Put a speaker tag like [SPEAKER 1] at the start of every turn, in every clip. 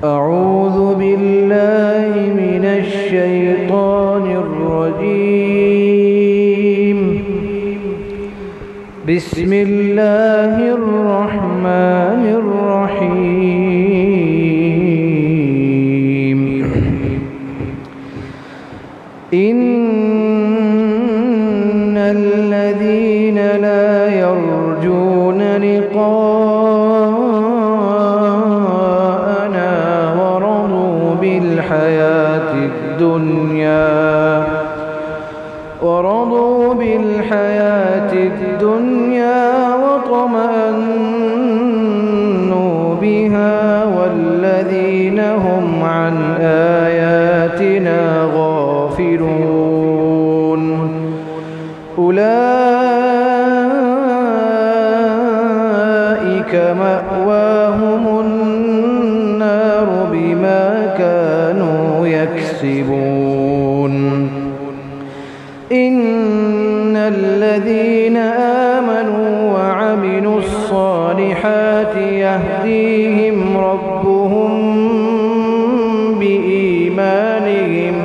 [SPEAKER 1] أعوذ بالله من الشيطان الرجيم. بسم الله الرحمن الرحيم. إن الذين لا يرجون لقاءنا ورضوا بالحياة الدنيا وطمأنوا بها والذين هم عن آياتنا غافلون أولئك مأواهم النار بما كانوا يكسبون. إن الذين آمنوا وعملوا الصالحات يهديهم ربهم بإيمانهم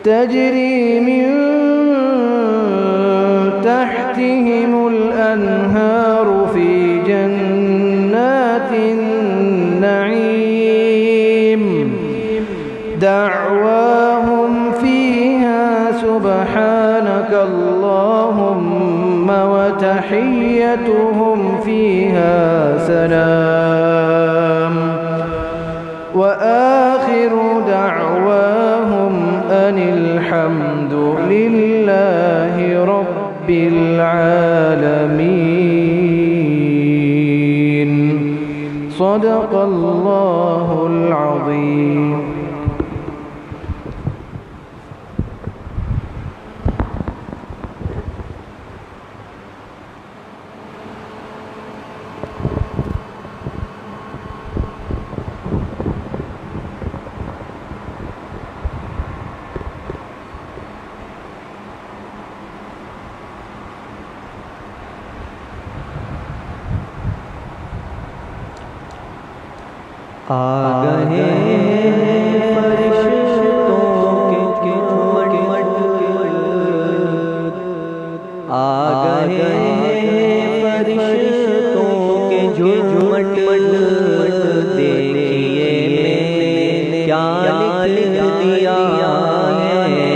[SPEAKER 1] تجري من تحتهم الأنهار في جنات النعيم دعواهم فيها سبحانك اللهم وتحيتهم فيها سلام وآخر دعواهم أن الحمد لله رب العالمين. صدق الله العظيم.
[SPEAKER 2] آ گئے فرشتوں کے جھومٹ، آ گئے فرشتوں کے جھومٹ، دیکھیے میں نے کیا لکھ دیا ہے.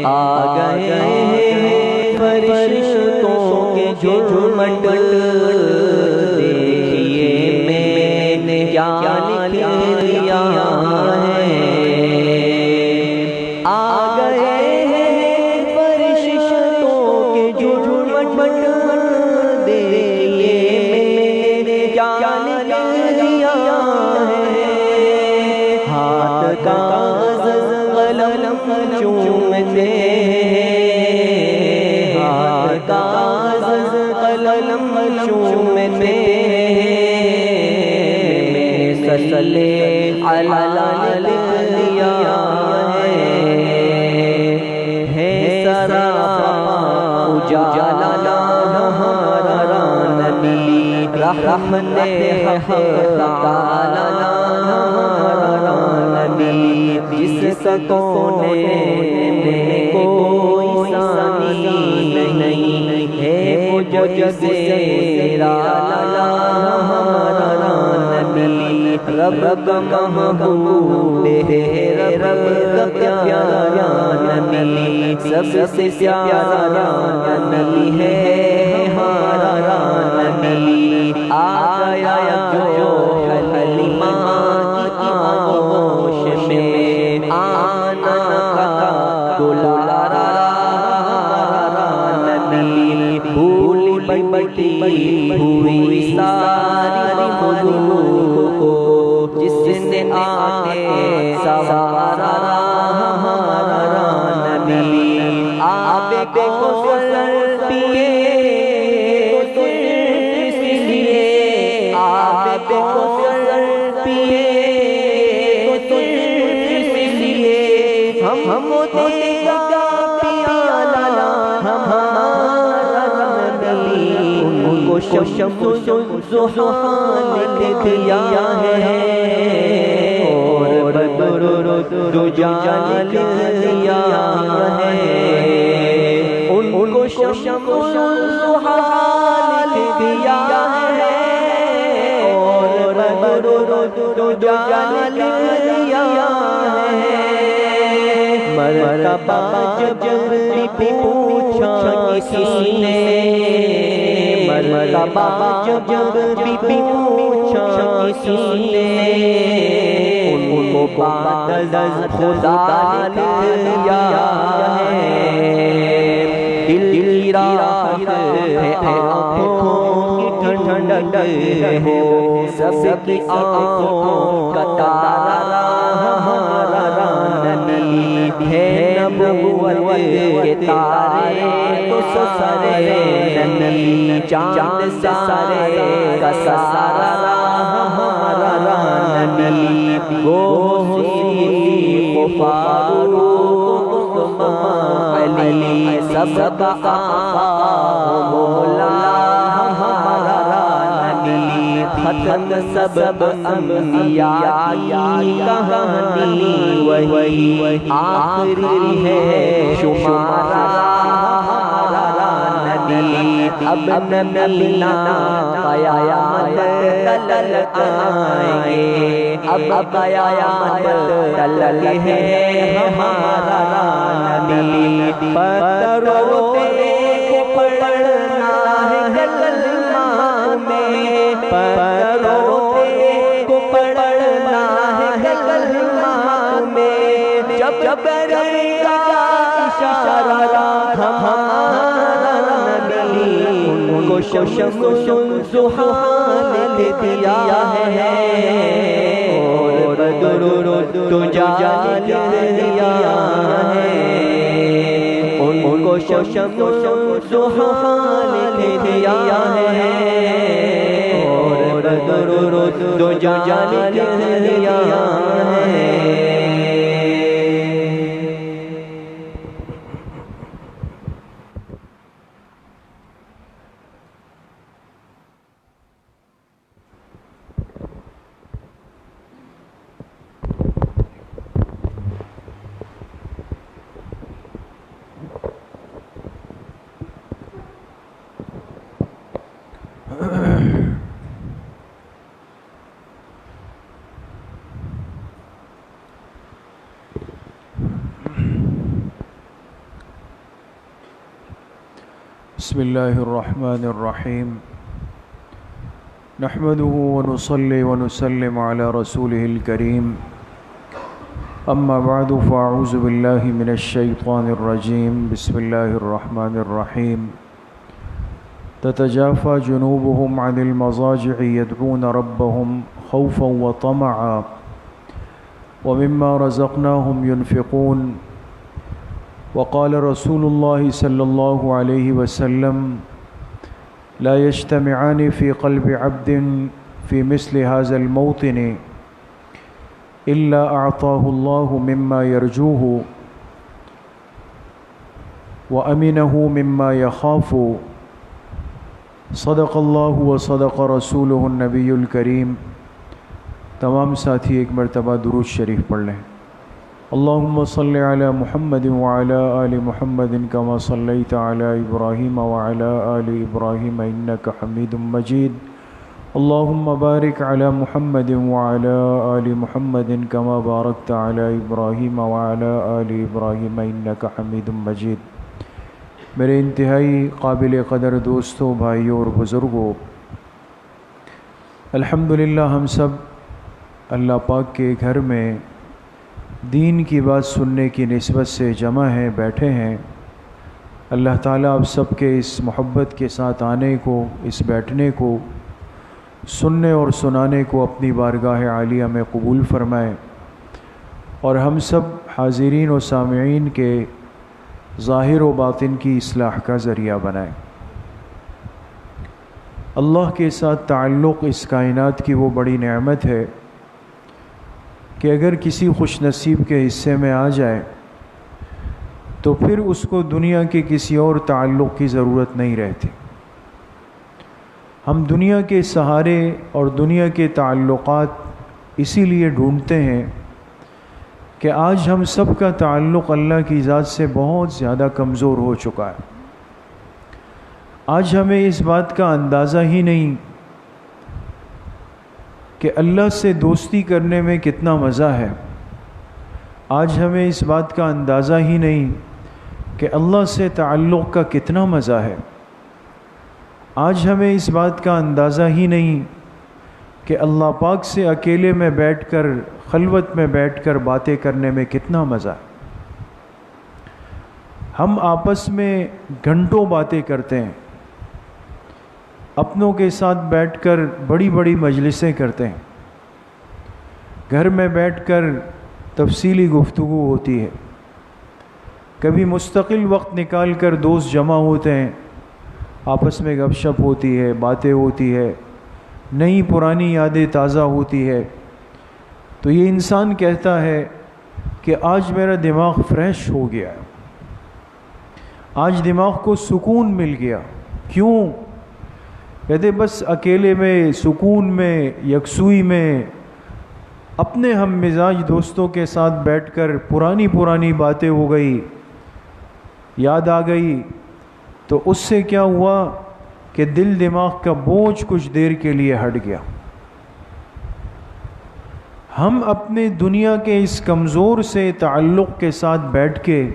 [SPEAKER 2] آ گئے فرشتوں کے جھومٹ، کیا لکھ دیا ہے. آ گئے فرشتوں کے جھومٹ، دیکھیے میں نے کیا لکھ دیا ہے. ہاتھ کاغذ قلم چومتے ہیں، ہاتھ کاغذ قلم چومتے صلی علی لکھ دیا ہے. سراپا اجالا ہمارا نبی، رحمت حق تعالی ہمارا نبی، جس کا کونے میں کوئی ثانی نہیں ہے، وہ جگ سے نرالا ہمارا نبی. رب کا محبوب ہے، رب کا پیارا نبی، سب سے پیارا نبی ہے ہمارا نبی. آیا جو حلیمہ کی آغوش میں آنا کا دلارا نبی. بھولی بڑی ہوئی ساری حضور کو، جس نے آتے سوارا ہمارا نبی. آپ کو سر پیے اس لیے، آپ کو سر پیے اس لیے، ہم دے گا پیالہ ہمارا نبی. ان کو شمس ضحا لکھ دیا ہے اور بدر دجا لکھ دیا ہے ان کو شمس ضحا لکھ دیا ہے اور بدر دجا لکھ دیا ہے مرتبہ جب بھی پوچھا کسی نے مرتبہ جب بھی پوچھا کسی نے ان کو بعد از خدا لیا ہے دل کی راحت ہے آنکھوں کی ٹھنڈک ہو سب کی آنکھوں کا تارا ہے نبوت کے تارے تو سارے ننی چاند سارے کا سارا ہمارا ننی وہ سی فاروق علی سب کا آقا مولا ہمارا ننی ختم سب انبیاء کی کہانی وہی آخری ہے شمارا ہمارا نبی اب نبینا قیامت تلل آئیں گے اب قیامت تلل ہے ہمارا نبی پتھروں کو پڑھنا ہے کلمہ میں پتھروں کو پڑھنا ہے کلمہ میں جب کرے گا اشارہ ہمارا نبی ان کو شمس ضحا لکھ دیا ہے اور بدر دجا لکھ دیا ہے ان کو شمس ضحا لکھ دیا ہے اور بدر دجا لکھ دیا ہے
[SPEAKER 1] بسم اللہ الرحمن الرحیم نحمده ونصلي ونسلم على رسوله الكريم اما بعد فاعوذ باللہ من الشیطان الرجیم بسم اللہ الرحمن الرحیم تتجافى جنوبهم عن المضاجع يدعون ربهم خوفا وطمعا ومما رزقناهم ينفقون وقال رسول الله صلى الله عليه وسلم لا يجتمعان في قلب عبد في مثل هذا الموطن إلا أعطاه الله مما يرجوه وأمنه مما يخاف صدق الله وصدق رسوله النبي الكريم. تمام ساتھی ایک مرتبہ درود شریف پڑھ لیں. اللهم صل على محمد وعلى آل محمد كما صليت على إبراهيم وعلى آل إبراهيم إنك حميد مجيد. اللهم بارك على محمد وعلى آل محمد كما باركت على إبراهيم وعلى آل إبراهيم إنك حميد مجيد. میرے انتہائی قابل قدر دوستوں، بھائیوں اور بزرگوں، الحمدللہ ہم سب اللہ پاک کے گھر میں دین کی بات سننے کی نسبت سے جمع ہیں، بیٹھے ہیں. اللہ تعالیٰ آپ سب کے اس محبت کے ساتھ آنے کو، اس بیٹھنے کو، سننے اور سنانے کو اپنی بارگاہ عالیہ میں قبول فرمائے اور ہم سب حاضرین و سامعین کے ظاہر و باطن کی اصلاح کا ذریعہ بنائے. اللہ کے ساتھ تعلق اس کائنات کی وہ بڑی نعمت ہے کہ اگر کسی خوش نصیب کے حصے میں آ جائے تو پھر اس کو دنیا کے کسی اور تعلق کی ضرورت نہیں رہتی. ہم دنیا کے سہارے اور دنیا کے تعلقات اسی لیے ڈھونڈتے ہیں کہ آج ہم سب کا تعلق اللہ کی ذات سے بہت زیادہ کمزور ہو چکا ہے۔ آج ہمیں اس بات کا اندازہ ہی نہیں کہ اللہ سے دوستی کرنے میں کتنا مزہ ہے۔ آج ہمیں اس بات کا اندازہ ہی نہیں کہ اللہ سے تعلق کا کتنا مزہ ہے۔ آج ہمیں اس بات کا اندازہ ہی نہیں کہ اللہ پاک سے اکیلے میں بیٹھ کر، خلوت میں بیٹھ کر باتیں کرنے میں کتنا مزہ ہے۔ ہم آپس میں گھنٹوں باتیں کرتے ہیں، اپنوں کے ساتھ بیٹھ کر بڑی بڑی مجلسیں کرتے ہیں، گھر میں بیٹھ کر تفصیلی گفتگو ہوتی ہے، کبھی مستقل وقت نکال کر دوست جمع ہوتے ہیں، آپس میں گپ شپ ہوتی ہے، باتیں ہوتی ہے، نئی پرانی یادیں تازہ ہوتی ہے۔ تو یہ انسان کہتا ہے کہ آج میرا دماغ فریش ہو گیا، آج دماغ کو سکون مل گیا۔ کیوں؟ کہتے بس اکیلے میں، سکون میں، یکسوئی میں اپنے ہم مزاج دوستوں کے ساتھ بیٹھ کر پرانی باتیں ہو گئی، یاد آ گئی، تو اس سے کیا ہوا کہ دل دماغ کا بوجھ کچھ دیر کے لیے ہٹ گیا۔ ہم اپنے دنیا کے اس کمزور سے تعلق کے ساتھ بیٹھ کے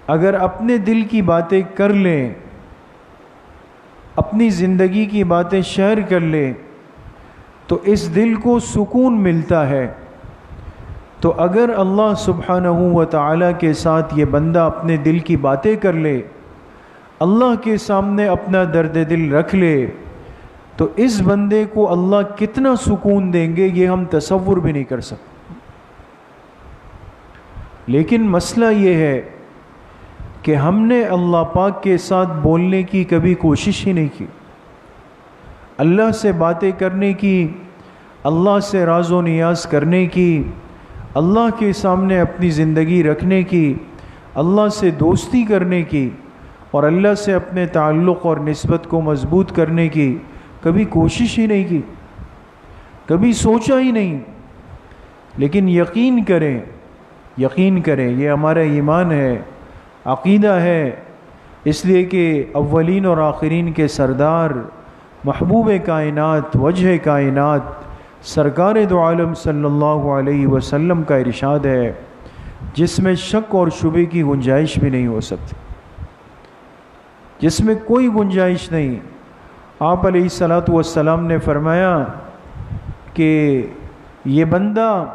[SPEAKER 1] اگر اپنے دل کی باتیں کر لیں، اپنی زندگی کی باتیں شیئر کر لیں، تو اس دل کو سکون ملتا ہے۔ تو اگر اللہ سبحانہ و تعالیٰ کے ساتھ یہ بندہ اپنے دل کی باتیں کر لے، اللہ کے سامنے اپنا درد دل رکھ لے، تو اس بندے کو اللہ کتنا سکون دیں گے یہ ہم تصور بھی نہیں کر سکتے۔ لیکن مسئلہ یہ ہے کہ ہم نے اللہ پاک کے ساتھ بولنے کی کبھی کوشش ہی نہیں کی، اللہ سے باتیں کرنے کی، اللہ سے راز و نیاز کرنے کی، اللہ کے سامنے اپنی زندگی رکھنے کی، اللہ سے دوستی کرنے کی، اور اللہ سے اپنے تعلق اور نسبت کو مضبوط کرنے کی کبھی کوشش ہی نہیں کی، کبھی سوچا ہی نہیں۔ لیکن یقین کریں یہ ہمارا ایمان ہے، عقیدہ ہے، اس لیے کہ اولین اور آخرین کے سردار، محبوب کائنات، وجہ کائنات، سرکار دو عالم صلی اللہ علیہ وسلم کا ارشاد ہے جس میں شک اور شبہ کی گنجائش بھی نہیں ہو سکتی، جس میں کوئی گنجائش نہیں۔ آپ علیہ الصلاۃ والسلام نے فرمایا کہ یہ بندہ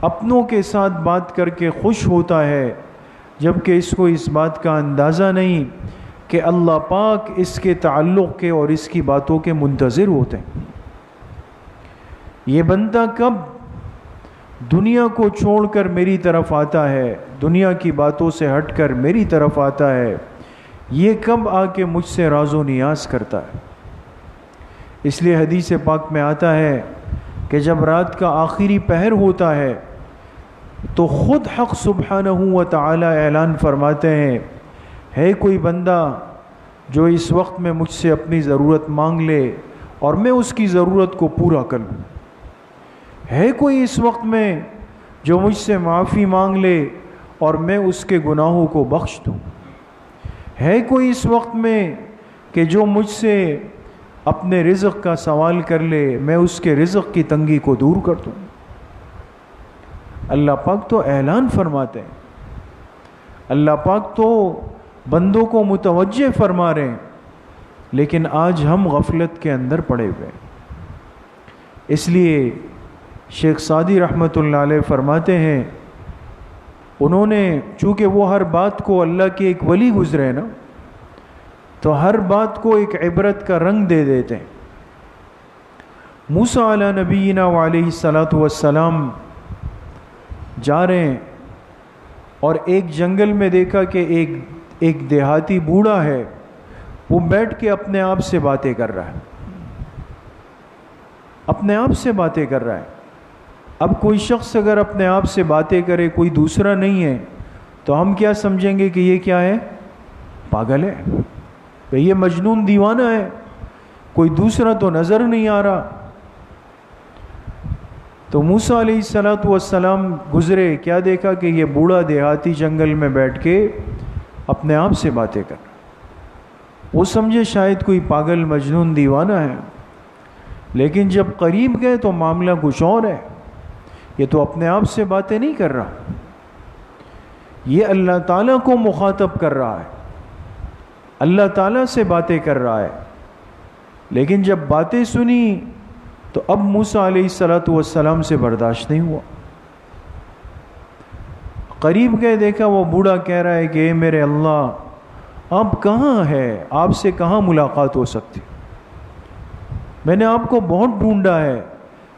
[SPEAKER 1] اپنوں کے ساتھ بات کر کے خوش ہوتا ہے، جبکہ اس کو اس بات کا اندازہ نہیں کہ اللہ پاک اس کے تعلق کے اور اس کی باتوں کے منتظر ہوتے ہیں۔ یہ بندہ کب دنیا کو چھوڑ کر میری طرف آتا ہے، دنیا کی باتوں سے ہٹ کر میری طرف آتا ہے، یہ کب آ کے مجھ سے راز و نیاز کرتا ہے۔ اس لیے حدیث پاک میں آتا ہے کہ جب رات کا آخری پہر ہوتا ہے تو خود حق سبحانہ و تعالی اعلان فرماتے ہیں، ہے کوئی بندہ جو اس وقت میں مجھ سے اپنی ضرورت مانگ لے اور میں اس کی ضرورت کو پورا کر لوں، ہے کوئی اس وقت میں جو مجھ سے معافی مانگ لے اور میں اس کے گناہوں کو بخش دوں، ہے کوئی اس وقت میں کہ جو مجھ سے اپنے رزق کا سوال کر لے، میں اس کے رزق کی تنگی کو دور کر دوں۔ اللہ پاک تو اعلان فرماتے ہیں، اللہ پاک تو بندوں کو متوجہ فرما رہے ہیں، لیکن آج ہم غفلت کے اندر پڑے ہوئے ہیں۔ اس لیے شیخ سعدی رحمۃ اللہ علیہ فرماتے ہیں، انہوں نے چونکہ وہ ہر بات کو اللہ کے ایک ولی گزرے نا، تو ہر بات کو ایک عبرت کا رنگ دے دیتے ہیں۔ موسیٰ علیہ نبینا وعلیہ الصلاۃ والسلام جا رہے ہیں اور ایک جنگل میں دیکھا کہ ایک دیہاتی بوڑھا ہے، وہ بیٹھ کے اپنے آپ سے باتیں کر رہا ہے، اپنے آپ سے باتیں کر رہا ہے۔ اب کوئی شخص اگر اپنے آپ سے باتیں کرے، کوئی دوسرا نہیں ہے، تو ہم کیا سمجھیں گے کہ یہ کیا ہے؟ پاگل ہے، یہ مجنون دیوانہ ہے، کوئی دوسرا تو نظر نہیں آ رہا۔ تو موسیٰ علیہ السلام گزرے، کیا دیکھا کہ یہ بوڑھا دیہاتی جنگل میں بیٹھ کے اپنے آپ سے باتیں کر رہا۔ وہ سمجھے شاید کوئی پاگل مجنون دیوانہ ہے، لیکن جب قریب گئے تو معاملہ کچھ اور ہے۔ یہ تو اپنے آپ سے باتیں نہیں کر رہا، یہ اللہ تعالیٰ کو مخاطب کر رہا ہے، اللہ تعالیٰ سے باتیں کر رہا ہے۔ لیکن جب باتیں سنی تو اب موسیٰ علیہ السلام سے برداشت نہیں ہوا۔ قریب گئے، دیکھا وہ بوڑھا کہہ رہا ہے کہ اے میرے اللہ، آپ کہاں ہے؟ آپ سے کہاں ملاقات ہو سکتی؟ میں نے آپ کو بہت ڈھونڈا ہے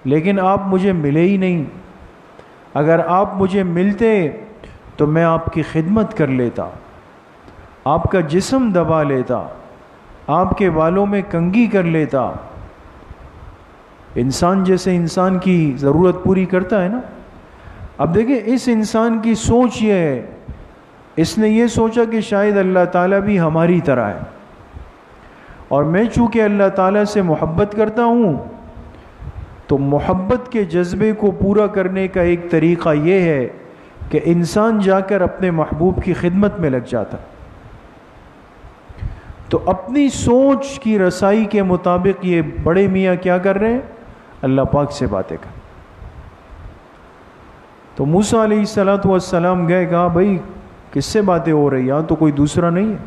[SPEAKER 1] لیکن آپ مجھے ملے ہی نہیں۔ اگر آپ مجھے ملتے تو میں آپ کی خدمت کر لیتا، آپ کا جسم دبا لیتا، آپ کے بالوں میں کنگھی کر لیتا۔ انسان جیسے انسان کی ضرورت پوری کرتا ہے نا۔ اب دیکھیں اس انسان کی سوچ یہ ہے، اس نے یہ سوچا کہ شاید اللہ تعالیٰ بھی ہماری طرح ہے، اور میں چونکہ اللہ تعالیٰ سے محبت کرتا ہوں تو محبت کے جذبے کو پورا کرنے کا ایک طریقہ یہ ہے کہ انسان جا کر اپنے محبوب کی خدمت میں لگ جاتا۔ تو اپنی سوچ کی رسائی کے مطابق یہ بڑے میاں کیا کر رہے ہیں؟ اللہ پاک سے باتیں کر۔ تو موسیٰ علیہ السلام گئے، کہا بھائی کس سے باتیں ہو رہی؟ یہاں تو کوئی دوسرا نہیں ہے۔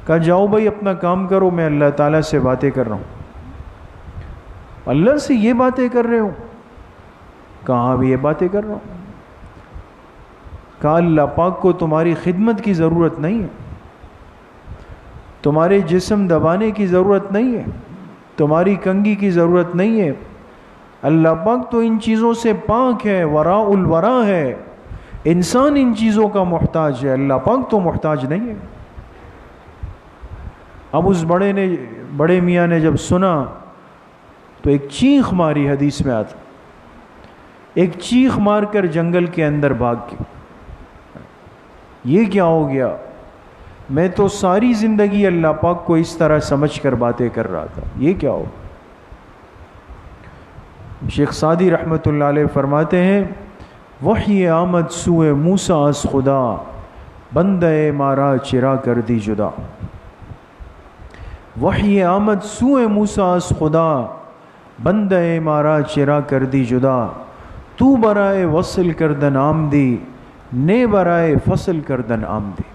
[SPEAKER 1] کہا جاؤ بھائی اپنا کام کرو، میں اللہ تعالیٰ سے باتیں کر رہا ہوں۔ اللہ سے یہ باتیں کر رہے ہو؟ کہاں بھی یہ باتیں کر رہا ہوں۔ کہا اللہ پاک کو تمہاری خدمت کی ضرورت نہیں ہے، تمہارے جسم دبانے کی ضرورت نہیں ہے، تمہاری کنگھی کی ضرورت نہیں ہے۔ اللہ پاک تو ان چیزوں سے پاک ہے، وراء الورا ہے۔ انسان ان چیزوں کا محتاج ہے، اللہ پاک تو محتاج نہیں ہے۔ اب اس بڑے میاں نے جب سنا تو ایک چیخ ماری، حدیث میں آتا ایک چیخ مار کر جنگل کے اندر بھاگ گیا۔ یہ کیا ہو گیا؟ میں تو ساری زندگی اللہ پاک کو اس طرح سمجھ کر باتیں کر رہا تھا، یہ کیا ہو؟ شیخ سعدی رحمۃ اللہ علیہ فرماتے ہیں وحی آمد سوئے موسیٰ از خدا، بندہ مارا چرا کر دی جدا۔ وحی آمد سوئے موسیٰ از خدا، بندہ مارا چرا کر دی جدا۔ تو برائے وصل کردن آمدی، نے برائے فصل کردن آمدی۔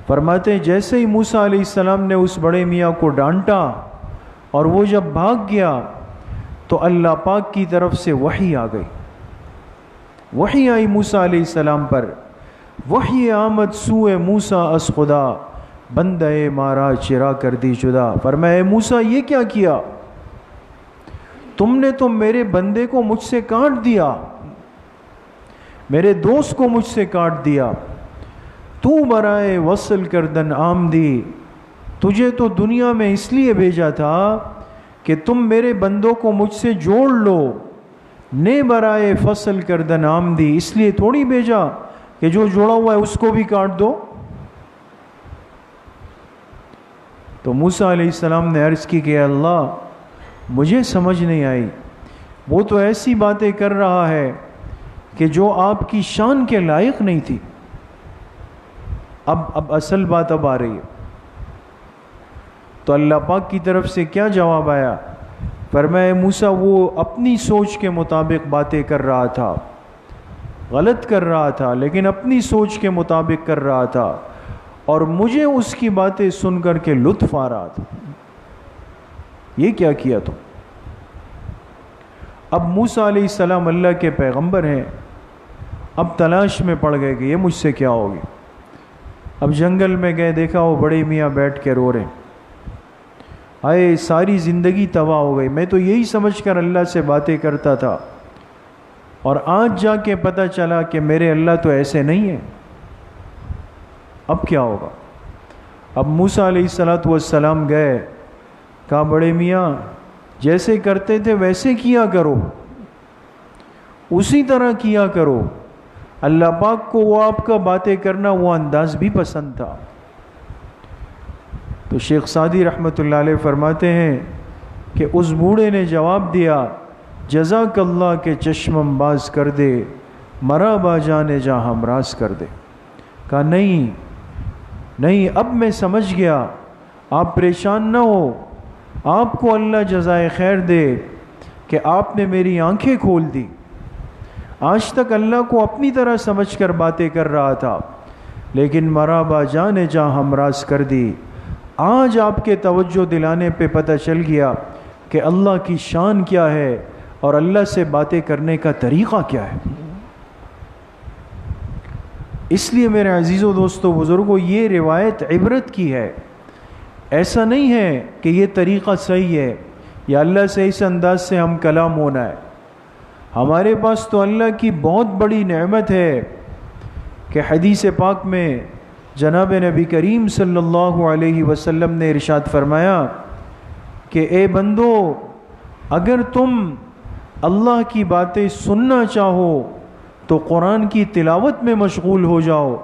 [SPEAKER 1] فرماتے ہیں جیسے ہی موسیٰ علیہ السلام نے اس بڑے میاں کو ڈانٹا اور وہ جب بھاگ گیا تو اللہ پاک کی طرف سے وحی آ گئی، وحی آئی موسیٰ علیہ السلام پر۔ وحی آمد سوئے موسیٰ از خدا، بندہ مارا چرا کر دی جدا۔ فرمایا موسیٰ یہ کیا کیا؟ تم نے تو میرے بندے کو مجھ سے کاٹ دیا، میرے دوست کو مجھ سے کاٹ دیا۔ تو برائے وصل کردن آمدی، تجھے تو دنیا میں اس لیے بھیجا تھا کہ تم میرے بندوں کو مجھ سے جوڑ لو، نے برائے فصل کردن آمدی، اس لیے تھوڑی بھیجا کہ جو جوڑا ہوا ہے اس کو بھی کاٹ دو۔ تو موسیٰ علیہ السلام نے عرض کی کہ اللہ مجھے سمجھ نہیں آئی، وہ تو ایسی باتیں کر رہا ہے کہ جو آپ کی شان کے لائق نہیں تھی۔ اب اصل بات اب آ رہی ہے۔ تو اللہ پاک کی طرف سے کیا جواب آیا؟ فرمایا موسیٰ وہ اپنی سوچ کے مطابق باتیں کر رہا تھا، غلط کر رہا تھا لیکن اپنی سوچ کے مطابق کر رہا تھا، اور مجھے اس کی باتیں سن کر کے لطف آ رہا تھا۔ یہ کیا کیا تم؟ اب موسیٰ علیہ السلام اللہ کے پیغمبر ہیں، اب تلاش میں پڑ گئے کہ یہ مجھ سے کیا ہوگی۔ اب جنگل میں گئے، دیکھا وہ بڑے میاں بیٹھ کے رو رہے ہیں، آئے ساری زندگی تباہ ہو گئی، میں تو یہی سمجھ کر اللہ سے باتیں کرتا تھا، اور آج جا کے پتہ چلا کہ میرے اللہ تو ایسے نہیں ہیں، اب کیا ہوگا؟ اب موسیٰ علیہ السلام گئے، کہا بڑے میاں جیسے کرتے تھے ویسے کیا کرو، اسی طرح کیا کرو۔ اللہ پاک کو وہ آپ کا باتیں کرنا وہ انداز بھی پسند تھا۔ تو شیخ سعدی رحمۃ اللہ علیہ فرماتے ہیں کہ اس بوڑھے نے جواب دیا، جزاک اللہ کے چشمم باز کر دے، مرا با جانے جا ہم راز کر دے۔ کہا نہیں، اب میں سمجھ گیا، آپ پریشان نہ ہو، آپ کو اللہ جزائے خیر دے کہ آپ نے میری آنکھیں کھول دی۔ آج تک اللہ کو اپنی طرح سمجھ کر باتیں کر رہا تھا، لیکن مرا با جانے جا ہم راز کر دی۔ آج آپ کے توجہ دلانے پہ پتہ چل گیا کہ اللہ کی شان کیا ہے اور اللہ سے باتیں کرنے کا طریقہ کیا ہے۔ اس لیے میرے عزیزوں دوستوں بزرگوں، یہ روایت عبرت کی ہے۔ ایسا نہیں ہے کہ یہ طریقہ صحیح ہے یا اللہ سے اس انداز سے ہم کلام ہونا ہے۔ ہمارے پاس تو اللہ کی بہت بڑی نعمت ہے کہ حدیث پاک میں جناب نبی کریم صلی اللہ علیہ وسلم نے ارشاد فرمایا کہ اے بندو، اگر تم اللہ کی باتیں سننا چاہو تو قرآن کی تلاوت میں مشغول ہو جاؤ،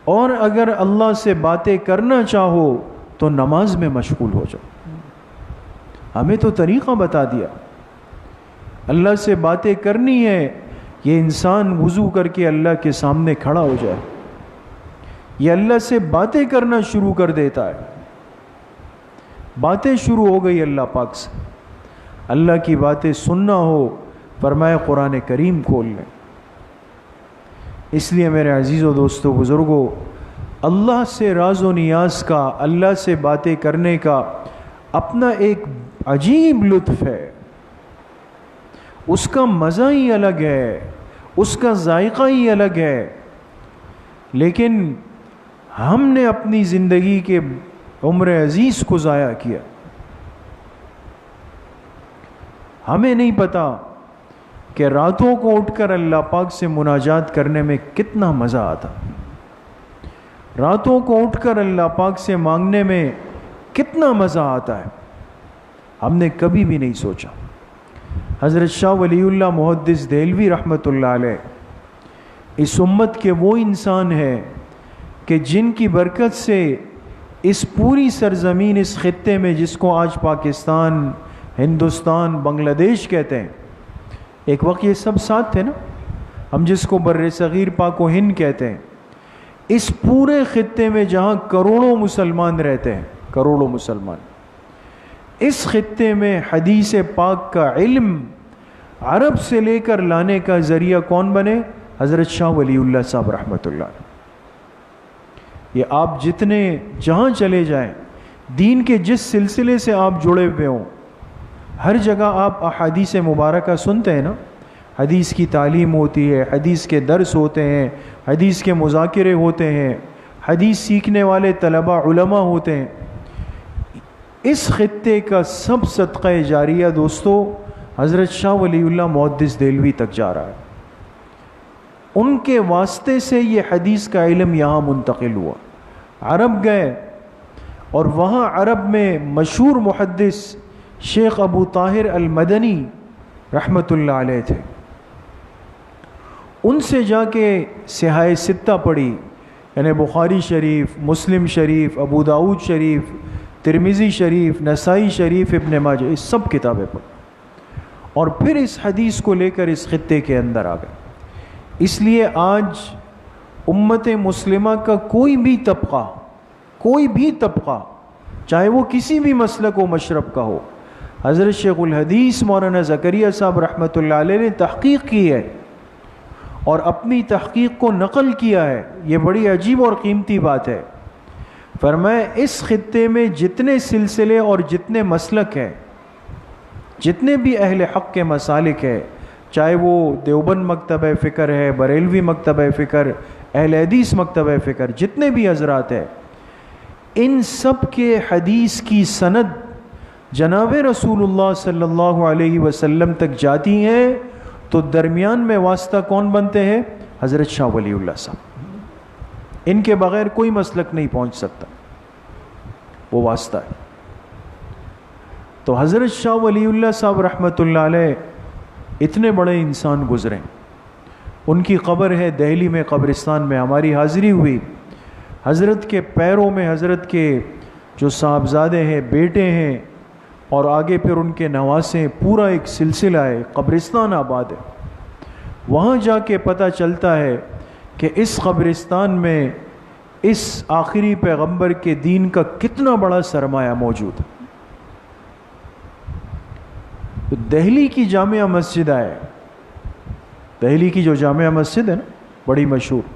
[SPEAKER 1] اور اگر اللہ سے باتیں کرنا چاہو تو نماز میں مشغول ہو جاؤ۔ ہمیں تو طریقہ بتا دیا۔ اللہ سے باتیں کرنی ہے، یہ انسان وضو کر کے اللہ کے سامنے کھڑا ہو جائے، یہ اللہ سے باتیں کرنا شروع کر دیتا ہے۔ باتیں شروع ہو گئی اللہ پاک سے، اللہ کی باتیں سننا ہو، فرمایا قرآن کریم کھول لیں۔ اس لیے میرے عزیزوں دوستوں بزرگوں، اللہ سے راز و نیاز کا، اللہ سے باتیں کرنے کا اپنا ایک عجیب لطف ہے، اس کا مزہ ہی الگ ہے، اس کا ذائقہ ہی الگ ہے۔ لیکن ہم نے اپنی زندگی کے عمر عزیز کو ضائع کیا۔ ہمیں نہیں پتا کہ راتوں کو اٹھ کر اللہ پاک سے مناجات کرنے میں کتنا مزہ آتا، راتوں کو اٹھ کر اللہ پاک سے مانگنے میں کتنا مزہ آتا ہے، ہم نے کبھی بھی نہیں سوچا۔ حضرت شاہ ولی اللہ محدث دہلوی رحمۃ اللہ علیہ اس امت کے وہ انسان ہیں کہ جن کی برکت سے اس پوری سرزمین، اس خطے میں جس کو آج پاکستان، ہندوستان، بنگلہ دیش کہتے ہیں، ایک وقت یہ سب ساتھ تھے نا، ہم جس کو بر صغیر پاک و ہند کہتے ہیں، اس پورے خطے میں جہاں کروڑوں مسلمان رہتے ہیں، کروڑوں مسلمان، اس خطے میں حدیث پاک کا علم عرب سے لے کر لانے کا ذریعہ کون بنے؟ حضرت شاہ ولی اللہ صاحب رحمۃ اللہ علیہ۔ یہ آپ جتنے جہاں چلے جائیں، دین کے جس سلسلے سے آپ جڑے ہوئے ہوں، ہر جگہ آپ احادیث مبارکہ سنتے ہیں نا، حدیث کی تعلیم ہوتی ہے، حدیث کے درس ہوتے ہیں، حدیث کے مذاکرے ہوتے ہیں، حدیث سیکھنے والے طلباء علماء ہوتے ہیں۔ اس خطے کا سب صدقہ جاریہ دوستو حضرت شاہ ولی اللہ محدث دہلوی تک جا رہا ہے۔ ان کے واسطے سے یہ حدیث کا علم یہاں منتقل ہوا۔ عرب گئے اور وہاں عرب میں مشہور محدث شیخ ابو طاہر المدنی رحمۃ اللہ علیہ تھے، ان سے جا کے صحاح ستہ پڑھی، یعنی بخاری شریف، مسلم شریف، ابو داؤد شریف، ترمذی شریف، نسائی شریف، ابن ماجہ، اس سب کتابیں پڑھی، اور پھر اس حدیث کو لے کر اس خطے کے اندر آ گئے۔ اس لیے آج امت مسلمہ کا کوئی بھی طبقہ، چاہے وہ کسی بھی مسلک و مشرب کا ہو، حضرت شیخ الحدیث مولانا زکریا صاحب رحمۃ اللہ علیہ نے تحقیق کی ہے اور اپنی تحقیق کو نقل کیا ہے۔ یہ بڑی عجیب اور قیمتی بات ہے۔ فرمایا اس خطے میں جتنے سلسلے اور جتنے مسلک ہیں، جتنے بھی اہل حق کے مسالک ہیں، چاہے وہ دیوبند مکتبہ فکر ہے، بریلوی مکتبہ فکر، اہل حدیث مکتبہ فکر، جتنے بھی حضرات ہیں، ان سب کے حدیث کی سند جناب رسول اللہ صلی اللہ علیہ وسلم تک جاتی ہیں، تو درمیان میں واسطہ کون بنتے ہیں؟ حضرت شاہ ولی اللہ صاحب۔ ان کے بغیر کوئی مسلک نہیں پہنچ سکتا، وہ واسطہ ہے۔ تو حضرت شاہ ولی اللہ صاحب رحمۃ اللہ علیہ اتنے بڑے انسان گزرے، ان کی قبر ہے دہلی میں، قبرستان میں ہماری حاضری ہوئی، حضرت کے پیروں میں حضرت کے جو صاحبزادے ہیں، بیٹے ہیں، اور آگے پھر ان کے نواسے، پورا ایک سلسلہ ہے، قبرستان آباد ہے۔ وہاں جا کے پتہ چلتا ہے کہ اس قبرستان میں اس آخری پیغمبر کے دین کا کتنا بڑا سرمایہ موجود ہے۔ تو دہلی کی جامعہ مسجد آئے، دہلی کی جو جامعہ مسجد ہے نا بڑی مشہور،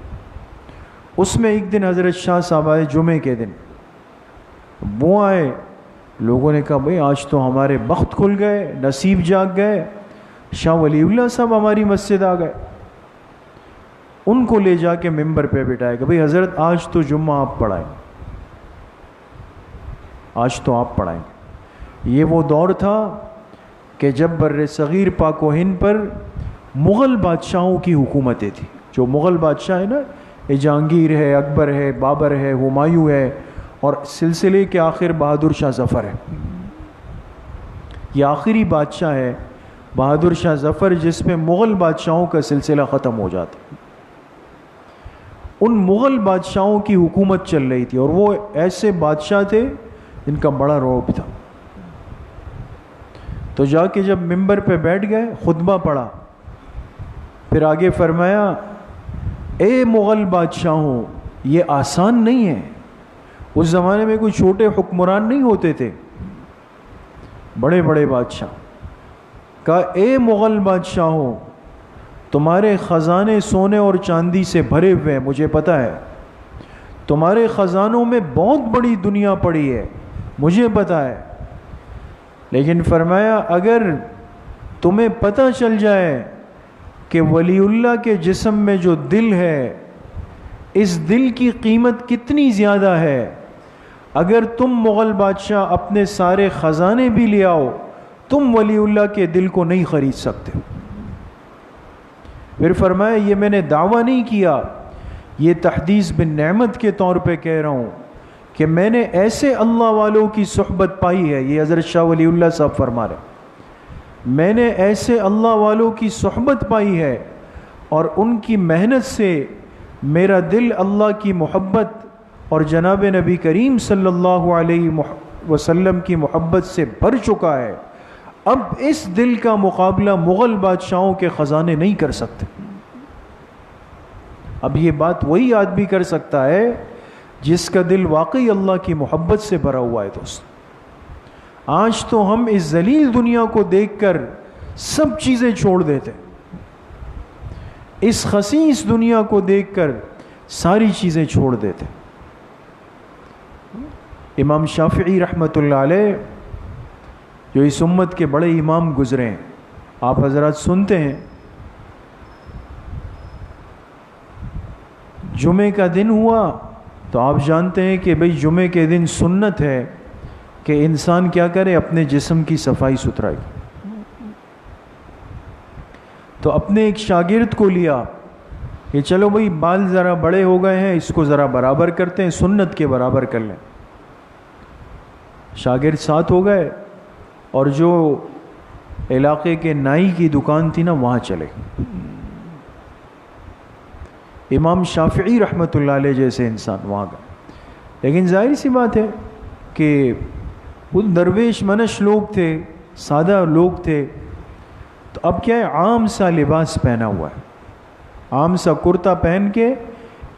[SPEAKER 1] اس میں ایک دن حضرت شاہ صاحب آئے جمعے کے دن۔ وہ آئے، لوگوں نے کہا بھئی آج تو ہمارے بخت کھل گئے، نصیب جاگ گئے، شاہ ولی اللہ صاحب ہماری مسجد آ گئے۔ ان کو لے جا کے ممبر پہ بٹھائے کہ بھئی حضرت آج تو جمعہ آپ پڑھائیں، آج تو آپ پڑھائیں۔ یہ وہ دور تھا کہ جب بر صغیر پاک و ہند پر مغل بادشاہوں کی حکومتیں تھیں۔ جو مغل بادشاہ ہے نا، یہ جہانگیر ہے، اکبر ہے، بابر ہے، ہمایوں ہے، اور سلسلے کے آخر بہادر شاہ ظفر ہے۔ یہ آخری بادشاہ ہے بہادر شاہ ظفر، جس میں مغل بادشاہوں کا سلسلہ ختم ہو جاتا۔ ان مغل بادشاہوں کی حکومت چل رہی تھی، اور وہ ایسے بادشاہ تھے جن کا بڑا رعب تھا۔ تو جا کے جب ممبر پہ بیٹھ گئے، خطبہ پڑھا، پھر آگے فرمایا اے مغل بادشاہوں، یہ آسان نہیں ہے۔ اس زمانے میں کوئی چھوٹے حکمران نہیں ہوتے تھے، بڑے بڑے بادشاہ۔ کہا اے مغل بادشاہوں، تمہارے خزانے سونے اور چاندی سے بھرے ہوئے ہیں، مجھے پتہ ہے۔ تمہارے خزانوں میں بہت بڑی دنیا پڑی ہے، مجھے پتہ ہے۔ لیکن فرمایا اگر تمہیں پتہ چل جائے کہ ولی اللہ کے جسم میں جو دل ہے، اس دل کی قیمت کتنی زیادہ ہے، اگر تم مغل بادشاہ اپنے سارے خزانے بھی لے آؤ، تم ولی اللہ کے دل کو نہیں خرید سکتے۔ پھر فرمایا یہ میں نے دعویٰ نہیں کیا، یہ تحدیث بن نعمت کے طور پہ کہہ رہا ہوں کہ میں نے ایسے اللہ والوں کی صحبت پائی ہے۔ یہ حضرت شاہ ولی اللہ صاحب فرما رہے، میں نے ایسے اللہ والوں کی صحبت پائی ہے، اور ان کی محنت سے میرا دل اللہ کی محبت اور جناب نبی کریم صلی اللہ علیہ وسلم کی محبت سے بھر چکا ہے۔ اب اس دل کا مقابلہ مغل بادشاہوں کے خزانے نہیں کر سکتے۔ اب یہ بات وہی آدمی کر سکتا ہے جس کا دل واقعی اللہ کی محبت سے بھرا ہوا ہے۔ دوست، آج تو ہم اس ذلیل دنیا کو دیکھ کر سب چیزیں چھوڑ دیتے، اس خسیس دنیا کو دیکھ کر ساری چیزیں چھوڑ دیتے۔ امام شافعی رحمۃ اللہ علیہ جو اس امت کے بڑے امام گزرے ہیں، آپ حضرات سنتے ہیں، جمعے کا دن ہوا تو آپ جانتے ہیں کہ بھئی جمعے کے دن سنت ہے کہ انسان کیا کرے، اپنے جسم کی صفائی ستھرائی۔ تو اپنے ایک شاگرد کو لیا کہ چلو بھئی بال ذرا بڑے ہو گئے ہیں، اس کو ذرا برابر کرتے ہیں، سنت کے برابر کر لیں۔ شاگرد ساتھ ہو گئے، اور جو علاقے کے نائی کی دکان تھی نا، وہاں چلے۔ امام شافعی رحمۃ اللہ علیہ جیسے انسان وہاں گئے، لیکن ظاہر سی بات ہے کہ وہ درویش منش لوگ تھے، سادہ لوگ تھے، تو اب کیا ہے، عام سا لباس پہنا ہوا ہے، عام سا کرتا پہن کے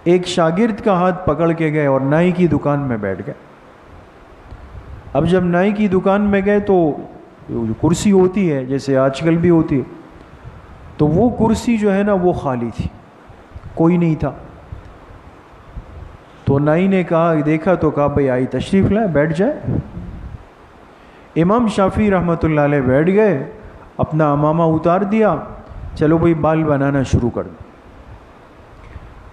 [SPEAKER 1] ایک شاگرد کا ہاتھ پکڑ کے گئے اور نائی کی دکان میں بیٹھ گئے۔ اب جب نائی کی دکان میں گئے تو جو کرسی ہوتی ہے جیسے آج کل بھی ہوتی ہے، تو وہ کرسی جو ہے نا وہ خالی تھی، کوئی نہیں تھا۔ تو نائی نے کہا، دیکھا تو کہا بھئی آئی تشریف لائے، بیٹھ جائے۔ امام شافعی رحمۃ اللہ علیہ بیٹھ گئے، اپنا امامہ اتار دیا، چلو بھئی بال بنانا شروع کر دو۔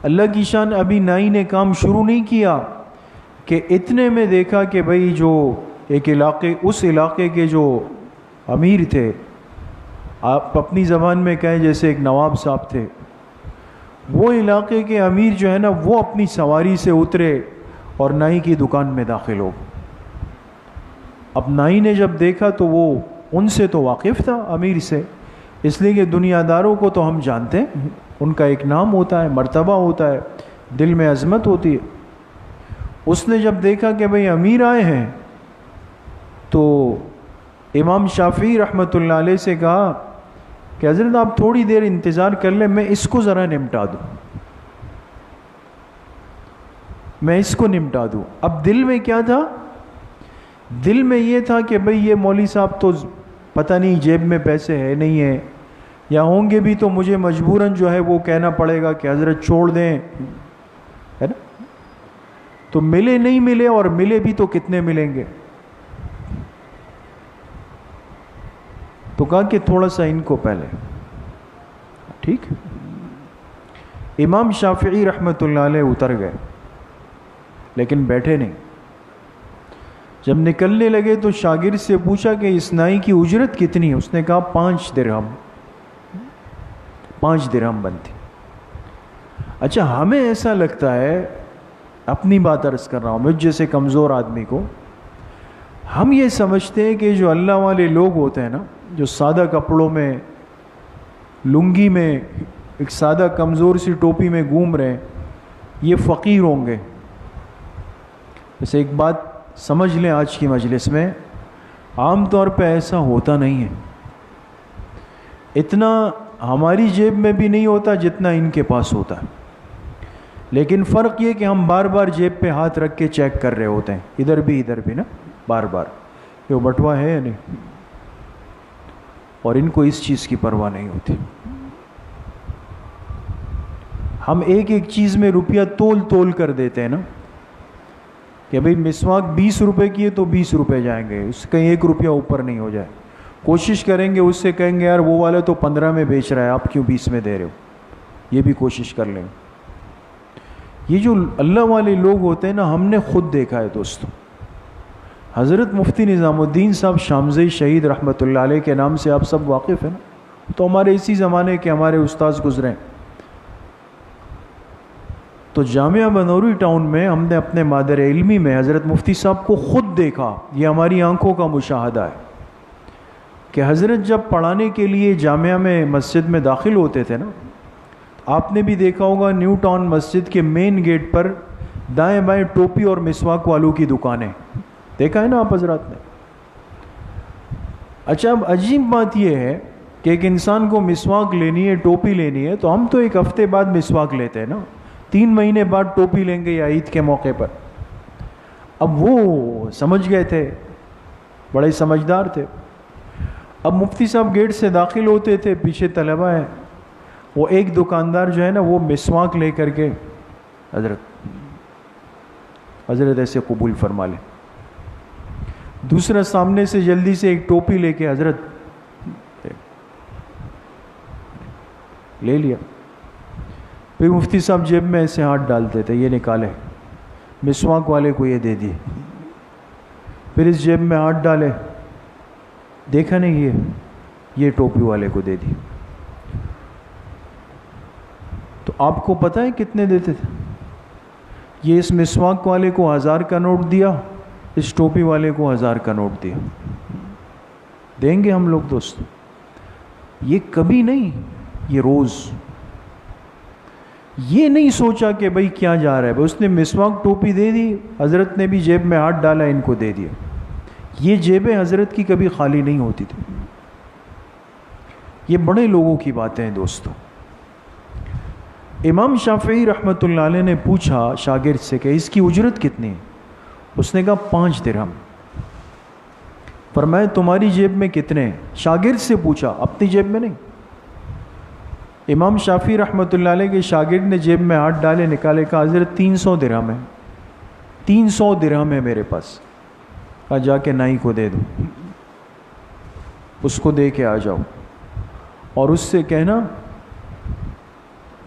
[SPEAKER 1] اللہ کی شان، ابھی نائی نے کام شروع نہیں کیا کہ اتنے میں دیکھا کہ بھئی جو ایک اس علاقے کے جو امیر تھے، آپ اپنی زبان میں کہیں جیسے ایک نواب صاحب تھے، وہ علاقے کے امیر جو ہے نا، وہ اپنی سواری سے اترے اور نائی کی دکان میں داخل ہو۔ اب نائی نے جب دیکھا تو وہ ان سے تو واقف تھا، امیر سے، اس لیے کہ دنیا داروں کو تو ہم جانتے ہیں، ان کا ایک نام ہوتا ہے، مرتبہ ہوتا ہے، دل میں عظمت ہوتی ہے۔ اس نے جب دیکھا کہ بھئی امیر آئے ہیں تو امام شافعی رحمۃ اللہ علیہ سے کہا کہ حضرت آپ تھوڑی دیر انتظار کر لیں، میں اس کو ذرا نمٹا دوں، میں اس کو نمٹا دوں۔ اب دل میں کیا تھا؟ دل میں یہ تھا کہ بھئی یہ مولوی صاحب تو پتہ نہیں جیب میں پیسے ہے نہیں ہے، یا ہوں گے بھی تو مجھے مجبوراً جو ہے وہ کہنا پڑے گا کہ حضرت چھوڑ دیں، ہے نا؟ تو ملے نہیں ملے، اور ملے بھی تو کتنے ملیں گے؟ تو کہا کہ تھوڑا سا ان کو پہلے، ٹھیک۔ امام شافعی رحمۃ اللہ علیہ اتر گئے، لیکن بیٹھے نہیں۔ جب نکلنے لگے تو شاگرد سے پوچھا کہ اس نائی کی اجرت کتنی ہے؟ اس نے کہا 5 درہم، 5 درہم بنتی۔ اچھا، ہمیں ایسا لگتا ہے، اپنی بات عرض کر رہا ہوں، مجھ جیسے کمزور آدمی کو، ہم یہ سمجھتے ہیں کہ جو اللہ والے لوگ ہوتے ہیں نا، جو سادہ کپڑوں میں، لنگی میں، ایک سادہ کمزور سی ٹوپی میں گھوم رہے ہیں، یہ فقیر ہوں گے۔ ویسے ایک بات سمجھ لیں، آج کی مجلس میں عام طور پہ ایسا ہوتا نہیں ہے، اتنا ہماری جیب میں بھی نہیں ہوتا جتنا ان کے پاس ہوتا ہے، لیکن فرق یہ کہ ہم بار بار جیب پہ ہاتھ رکھ کے چیک کر رہے ہوتے ہیں، ادھر بھی نا، بار بار کہ وہ بٹوا ہے یا نہیں، اور ان کو اس چیز کی پرواہ نہیں ہوتی۔ ہم ایک ایک چیز میں روپیہ تول تول کر دیتے ہیں نا، کہ بھئی مسواک 20 روپے کی ہے تو 20 روپے جائیں گے، اس سے کہیں 1 روپیہ اوپر نہیں ہو جائے، کوشش کریں گے، اس سے کہیں گے یار وہ والا تو 15 میں بیچ رہا ہے، آپ کیوں 20 میں دے رہے ہو، یہ بھی کوشش کر لیں۔ یہ جو اللہ والے لوگ ہوتے ہیں نا، ہم نے خود دیکھا ہے دوستو۔ حضرت مفتی نظام الدین صاحب شامزئی شہید رحمۃ اللہ علیہ کے نام سے آپ سب واقف ہیں نا، تو ہمارے اسی زمانے کے ہمارے استاذ گزرے ہیں۔ تو جامعہ بنوری ٹاؤن میں ہم نے اپنے مادر علمی میں حضرت مفتی صاحب کو خود دیکھا، یہ ہماری آنکھوں کا مشاہدہ ہے کہ حضرت جب پڑھانے کے لیے جامعہ میں مسجد میں داخل ہوتے تھے نا، آپ نے بھی دیکھا ہوگا نیو ٹاؤن مسجد کے مین گیٹ پر دائیں بائیں ٹوپی اور مسواک والوں کی دکانیں، دیکھا ہے نا آپ حضرات نے۔ اچھا، اب عجیب بات یہ ہے کہ ایک انسان کو مسواک لینی ہے، ٹوپی لینی ہے، تو ہم تو 1 ہفتے بعد مسواک لیتے ہیں نا، 3 مہینے بعد ٹوپی لیں گے یا عید کے موقع پر۔ اب وہ سمجھ گئے تھے، بڑے سمجھدار تھے۔ اب مفتی صاحب گیٹ سے داخل ہوتے تھے، پیچھے طلبہ ہیں، وہ ایک دکاندار جو ہے نا وہ مسواک لے کر کے حضرت ایسے قبول فرما لیں، دوسرا سامنے سے جلدی سے ایک ٹوپی لے کے حضرت لے لیا، پھر مفتی صاحب جیب میں ایسے ہاتھ ڈالتے تھے، یہ نکالے، مسواک والے کو یہ دے دیے، پھر اس جیب میں ہاتھ ڈالے، دیکھا نہیں یہ ٹوپی والے کو دے دی۔ تو آپ کو پتہ ہے کتنے دیتے تھے؟ یہ اس مسواک والے کو 1000 کا نوٹ دیا، اس ٹوپی والے کو 1000 کا نوٹ دیا۔ دیں گے ہم لوگ دوست، یہ کبھی نہیں، یہ روز۔ یہ نہیں سوچا کہ بھئی کیا جا رہا ہے، اس نے مسواک ٹوپی دے دی، حضرت نے بھی جیب میں ہاتھ ڈالا، ان کو دے دیا۔ یہ جیبیں حضرت کی کبھی خالی نہیں ہوتی تھی۔ یہ بڑے لوگوں کی باتیں ہیں دوستو۔ امام شافعی رحمۃ اللہ علیہ نے پوچھا شاگرد سے کہ اس کی اجرت کتنی ہے؟ اس نے کہا 5 درہم۔ فرمایا تمہاری جیب میں کتنے ہیں؟ شاگرد سے پوچھا، اپنی جیب میں نہیں۔ امام شافعی رحمۃ اللہ علیہ کے شاگرد نے جیب میں ہاتھ ڈالے، نکالے، کہا حضرت 300 درہم ہے، 300 درہم ہے میرے پاس۔ کہا جا کے نائی کو دے دو، اس کو دے کے آ جاؤ، اور اس سے کہنا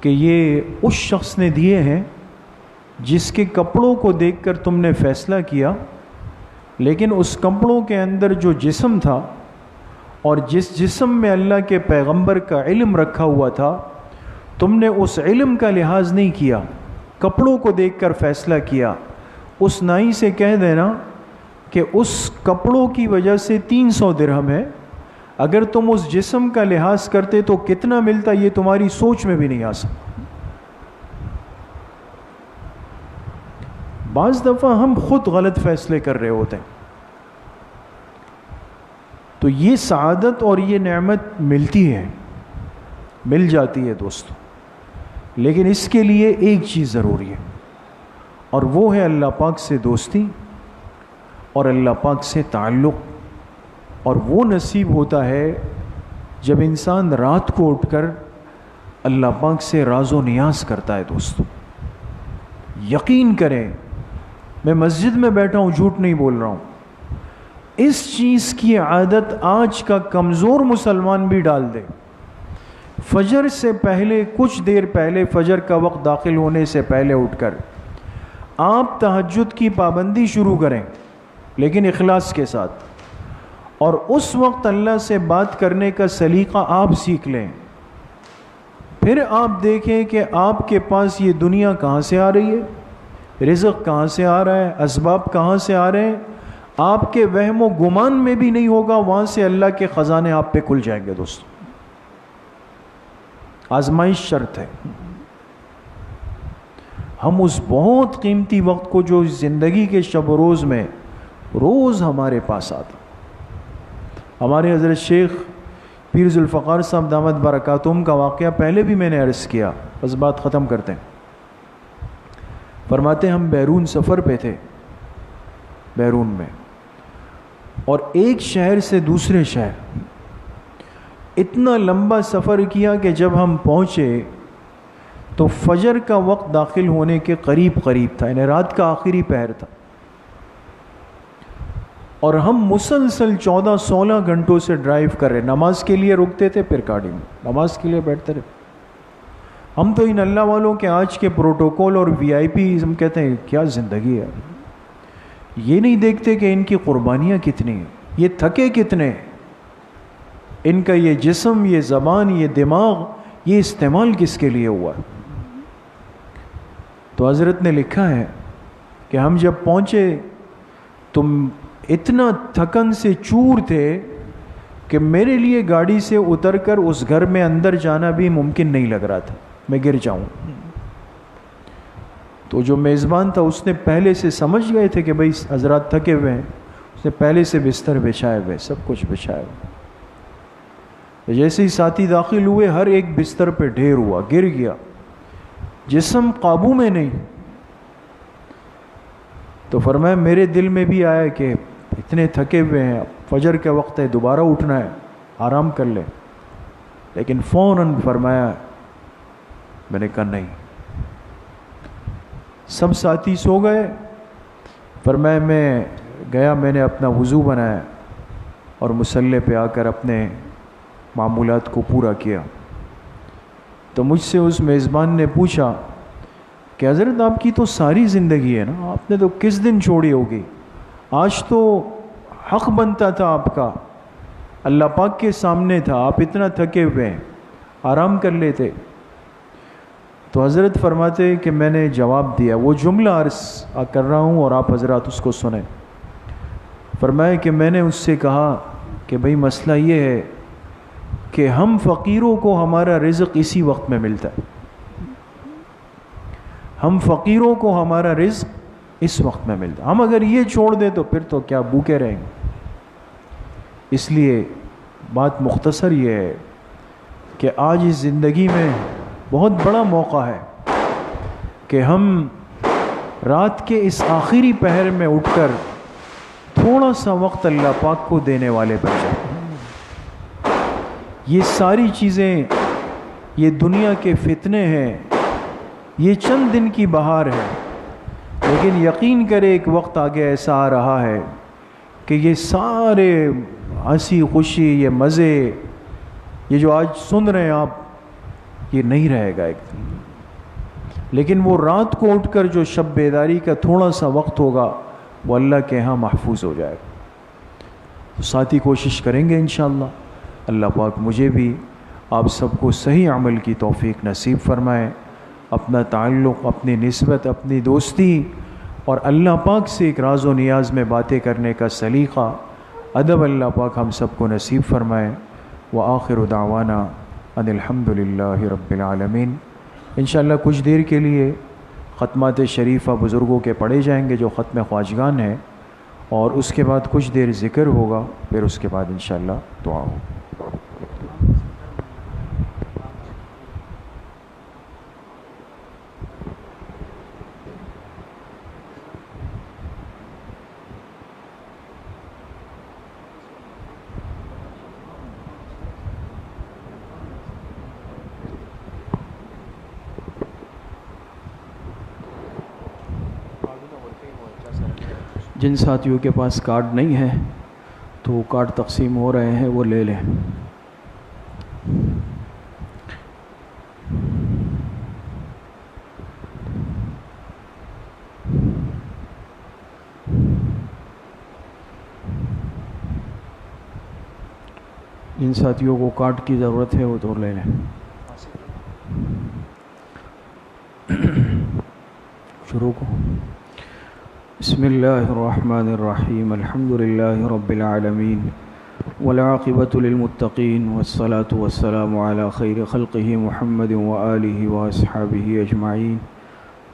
[SPEAKER 1] کہ یہ اس شخص نے دیے ہیں جس کے کپڑوں کو دیکھ کر تم نے فیصلہ کیا، لیکن اس کپڑوں کے اندر جو جسم تھا اور جس جسم میں اللہ کے پیغمبر کا علم رکھا ہوا تھا، تم نے اس علم کا لحاظ نہیں کیا، کپڑوں کو دیکھ کر فیصلہ کیا۔ اس نائی سے کہہ دینا کہ اس کپڑوں کی وجہ سے 300 درہم ہے، اگر تم اس جسم کا لحاظ کرتے تو کتنا ملتا یہ تمہاری سوچ میں بھی نہیں آ سکتا۔ بعض دفعہ ہم خود غلط فیصلے کر رہے ہوتے ہیں. تو یہ سعادت اور یہ نعمت ملتی ہے، مل جاتی ہے دوستو، لیکن اس کے لیے ایک چیز ضروری ہے، اور وہ ہے اللہ پاک سے دوستی اور اللہ پاک سے تعلق. اور وہ نصیب ہوتا ہے جب انسان رات کو اٹھ کر اللہ پاک سے راز و نیاز کرتا ہے. دوستو یقین کریں، میں مسجد میں بیٹھا ہوں، جھوٹ نہیں بول رہا ہوں، اس چیز کی عادت آج کا کمزور مسلمان بھی ڈال دے. فجر سے پہلے، کچھ دیر پہلے، فجر کا وقت داخل ہونے سے پہلے اٹھ کر آپ تہجد کی پابندی شروع کریں، لیکن اخلاص کے ساتھ، اور اس وقت اللہ سے بات کرنے کا سلیقہ آپ سیکھ لیں. پھر آپ دیکھیں کہ آپ کے پاس یہ دنیا کہاں سے آ رہی ہے، رزق کہاں سے آ رہا ہے، اسباب کہاں سے آ رہے ہیں. آپ کے وہم و گمان میں بھی نہیں ہوگا، وہاں سے اللہ کے خزانے آپ پہ کھل جائیں گے. دوستو آزمائش شرط ہے. ہم اس بہت قیمتی وقت کو جو زندگی کے شب و روز میں روز ہمارے پاس آتا، ہمارے حضرت شیخ پیر ذوالفقار صاحب دامت برکاتہم کا واقعہ پہلے بھی میں نے عرض کیا، بس بات ختم کرتے ہیں. فرماتے ہم بیرون سفر پہ تھے، بیرون میں، اور ایک شہر سے دوسرے شہر اتنا لمبا سفر کیا کہ جب ہم پہنچے تو فجر کا وقت داخل ہونے کے قریب تھا، یعنی رات کا آخری پہر تھا، اور ہم مسلسل 14-16 گھنٹوں سے ڈرائیو کر رہے. نماز کے لیے رکتے تھے، پھر گاڑی میں نماز کے لیے بیٹھتے رہے. ہم تو ان اللہ والوں کے آج کے پروٹوکول اور VIP ہم کہتے ہیں کیا زندگی ہے، یہ نہیں دیکھتے کہ ان کی قربانیاں کتنی ہیں، یہ تھکے کتنے ہیں، ان کا یہ جسم، یہ زبان، یہ دماغ، یہ استعمال کس کے لیے ہوا. تو حضرت نے لکھا ہے کہ ہم جب پہنچے تو اتنا تھکن سے چور تھے کہ میرے لیے گاڑی سے اتر کر اس گھر میں اندر جانا بھی ممکن نہیں لگ رہا تھا، میں گر جاؤں. تو جو میزبان تھا اس نے پہلے سے سمجھ گئے تھے کہ بھئی حضرات تھکے ہوئے ہیں، اس نے پہلے سے بستر بچھائے ہوئے، سب کچھ بچھائے ہوئے. جیسے ہی ساتھی داخل ہوئے، ہر ایک بستر پہ ڈھیر ہوا، گر گیا، جسم قابو میں نہیں. تو فرمایا میرے دل میں بھی آیا کہ اتنے تھکے ہوئے ہیں، فجر کے وقت ہے، دوبارہ اٹھنا ہے، آرام کر لیں. لیکن فوراً فرمایا، میں نے کہا نہیں. سب ساتھی سو گئے. فرمایا میں گیا، میں نے اپنا وضو بنایا اور مصلی پہ آ کر اپنے معمولات کو پورا کیا. تو مجھ سے اس میزبان نے پوچھا کہ حضرت آپ کی تو ساری زندگی ہے نا، آپ نے تو کس دن چھوڑی ہوگی، آج تو حق بنتا تھا آپ کا، اللہ پاک کے سامنے تھا، آپ اتنا تھکے ہوئے ہیں، آرام کر لیتے. تو حضرت فرماتے کہ میں نے جواب دیا، وہ جملہ عرض کر رہا ہوں اور آپ حضرات اس کو سنیں. فرمایا کہ میں نے اس سے کہا کہ بھئی مسئلہ یہ ہے کہ ہم فقیروں کو ہمارا رزق اسی وقت میں ملتا ہے، ہم فقیروں کو ہمارا رزق اس وقت میں ملتا ہے، ہم اگر یہ چھوڑ دیں تو پھر تو کیا بھوکے رہیں گے. اس لیے بات مختصر یہ ہے کہ آج اس زندگی میں بہت بڑا موقع ہے کہ ہم رات کے اس آخری پہر میں اٹھ کر تھوڑا سا وقت اللہ پاک کو دینے والے بن جائیں. یہ ساری چیزیں، یہ دنیا کے فتنے ہیں، یہ چند دن کی بہار ہے، لیکن یقین کرے ایک وقت آگے ایسا آ رہا ہے کہ یہ سارے ہنسی خوشی، یہ مزے، یہ جو آج سن رہے ہیں آپ، یہ نہیں رہے گا ایک دن. لیکن وہ رات کو اٹھ کر جو شب بیداری کا تھوڑا سا وقت ہوگا وہ اللہ کے ہاں محفوظ ہو جائے گا. تو ساتھی کوشش کریں گے انشاءاللہ. اللہ پاک مجھے بھی آپ سب کو صحیح عمل کی توفیق نصیب فرمائے. اپنا تعلق، اپنی نسبت، اپنی دوستی اور اللہ پاک سے ایک راز و نیاز میں باتیں کرنے کا سلیقہ، ادب اللہ پاک ہم سب کو نصیب فرمائے. وآخر دعوانا ان الحمد للہ رب العالمین. انشاءاللہ کچھ دیر کے لیے ختمات شریفہ بزرگوں کے پڑھے جائیں گے جو ختم خواجگان ہیں، اور اس کے بعد کچھ دیر ذکر ہوگا، پھر اس کے بعد انشاءاللہ دعا ہوگی۔ جن ساتھیوں کے پاس کارڈ نہیں ہے تو کارڈ تقسیم ہو رہے ہیں، وہ لے لیں۔ جن ساتھیوں کو کارڈ کی ضرورت ہے وہ تو لے لیں۔ شروع کو بسم اللہ الرحمن الرحیم، الحمد للہ رب العالمین والعاقبۃ للمتقین والصلاة والسلام علی خیر خلقہ محمد وآلہ واصحابہ اجمعین۔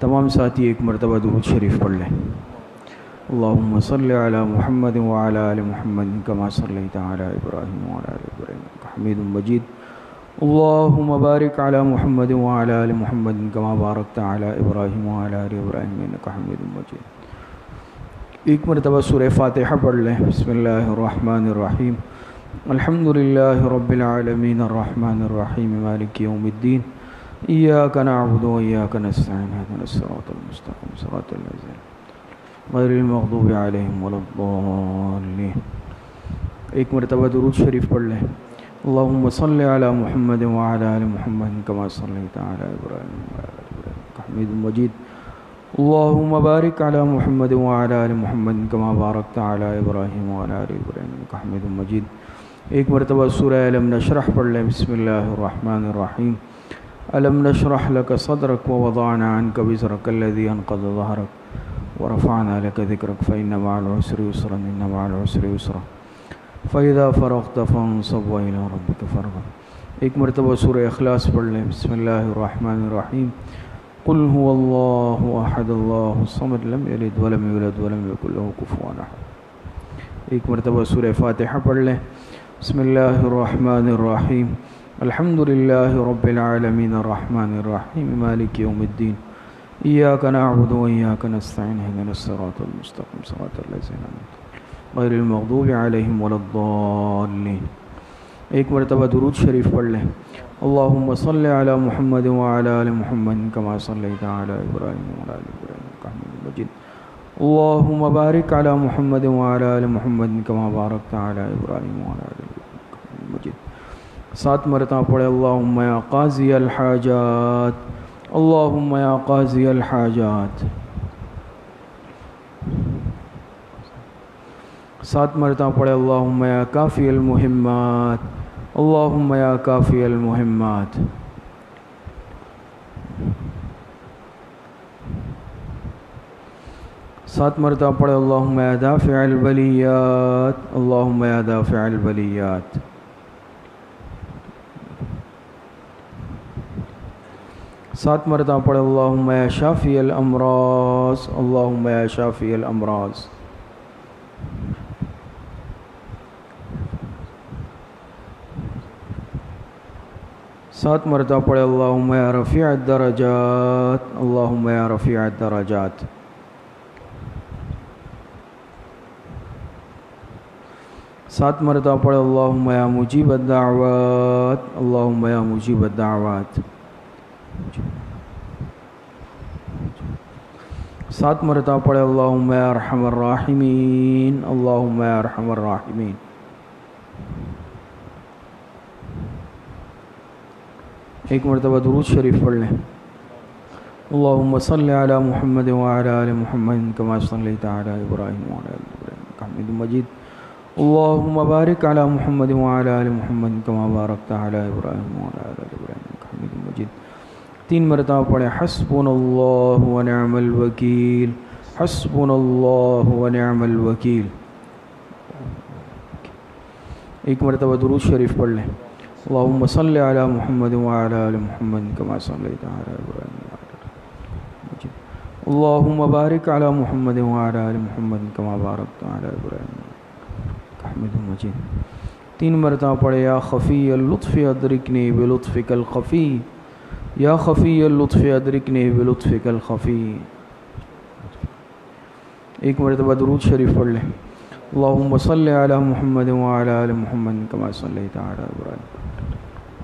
[SPEAKER 1] تمام ساتھی ایک مرتبہ درود شریف پڑھ لیں۔ اللہم صلی علی محمد وعلی آل محمد کما صلیت علی ابراہیم وعلی آل ابراہیم انک حمید مجید۔ اللہم بارک علی محمد وعلی آل محمد کما بارکت علی ابراہیم وعلی آل ابراہیم انک حمید مجید۔ ایک مرتبہ سورہ فاتحہ پڑھ لیں۔ بسم اللہ الرحمن الرحیم، الحمد للہ رب العالمین الرحمن الرحیم مالک یوم الدین، ایاک نعبد و ایاک نستعین، اہدنا الصراط المستقیم صراط الذین غیر المغضوب علیہم ولا الضالین۔ ایک مرتبہ درود شریف پڑھ لیں۔ اللہم صلی علی محمد وعلی آل محمد کما صلیت علی ابراہیم وعلی آل ابراہیم انک حمید مجید۔ اللہم بارک علی محمد وعلی آل محمد کما بارکت علی ابراہیم وعلی آل ابراہیم انک حمید مجید۔ ایک مرتبہ سورہ الم نشرح پڑھ لیں۔ بسم اللہ الرحمن الرحیم، الم نشرح لک صدرک ووضعنا عنک وزرک الذی انقض ظہرک ورفعنا لک ذکرک فإن مع العسر یسرا إن مع العسر یسرا فإذا فرغت فانصب وإلى ربک فارغب۔ ایک مرتبہ سورہ اخلاص پڑھ لیں۔ بسم اللہ الرحمن الرحیم، قل هو اللہ احد اللہ الصمد لم یلد ولم یولد ولم یکن له کفوا احد۔ ایک مرتبہ سورہ فاتحہ پڑھ لیں۔ بسم اللہ الرحمن الرحیم، الحمد للہ رب العالمین الرحمن الرحیم مالک یوم الدین، ایاک نعبد و ایاک نستعین، اہدنا الصراط المستقیم صراط الذین انعمت غیر المغضوب علیہم ولا الضالین۔ ایک مرتبہ درود شریف پڑھ لیں۔ اللہم صلی علی محمد وعلی آل محمد کما صلیت علی ابراہیم وعلی آل ابراہیم انک حمید مجید۔ اللہم بارک علی محمد وعلی آل محمد کما بارکت علی ابراہیم وعلی آل ابراہیم انک حمید مجید۔ 7 مرتبہ پڑھے۔ اللہم یا قاضی الحاجات، اللہم یا قاضی الحاجات۔ 7 مرتبہ پڑھے۔ اللہم یا کافی المہمات، اللہم یا کافی المہمات۔ 7 مرتبہ پڑھے۔ اللہم یا دافع البلیات، اللہم یا دافع البلیات۔ 7 مرتبہ پڑھے۔ اللہم یا شافی الامراض، اللہم یا شافی الامراض۔ 7 مرتبہ پڑھے۔ اللہم یا رفیع الدرجات، اللہم یا رفیع الدرجات۔ 7 مرتبہ پڑھے۔ اللہم یا مجیب الدعوات، اللہم یا مجیب الدعوات۔ 7 مرتبہ پڑھے۔ اللہم یا ارحم الراحمین، اللہم یا ارحم الراحمین۔ ایک مرتبہ درود شریف پڑھ لیں۔ اللہم صلی علی محمد وعلی آل محمد کما صلیت علی ابراہیم وعلی آل ابراہیم انک حمید مجید۔ اللہم بارک علی محمد وعلی آل محمد کما بارکت علی ابراہیم وعلی آل ابراہیم انک حمید مجید۔ 3 مرتبہ پڑھیں۔ حسبنا اللہ ونعم الوکیل، حسبنا اللہ ونعم الوکیل۔ ایک مرتبہ درود شریف پڑھ لیں۔ اللہم صلی علی محمد وعلی آل محمد کما صلیت علی ابراہیم وعلی آل ابراہیم انک حمید مجید۔ اللهم بارك على محمد وعلى آل محمد كما باركت على إبراهيم حمید مجید. 3 مرتبہ پڑھے یا خفی اللطف ادرکنی بلطفک الخفی، یا خفی اللطف ادرکنی بلطفک الخفی. ایک مرتبہ درود شریف پڑھ لیں. اللہم صلی علی محمد وعلی آل محمد کما صلیت علی ابراہیم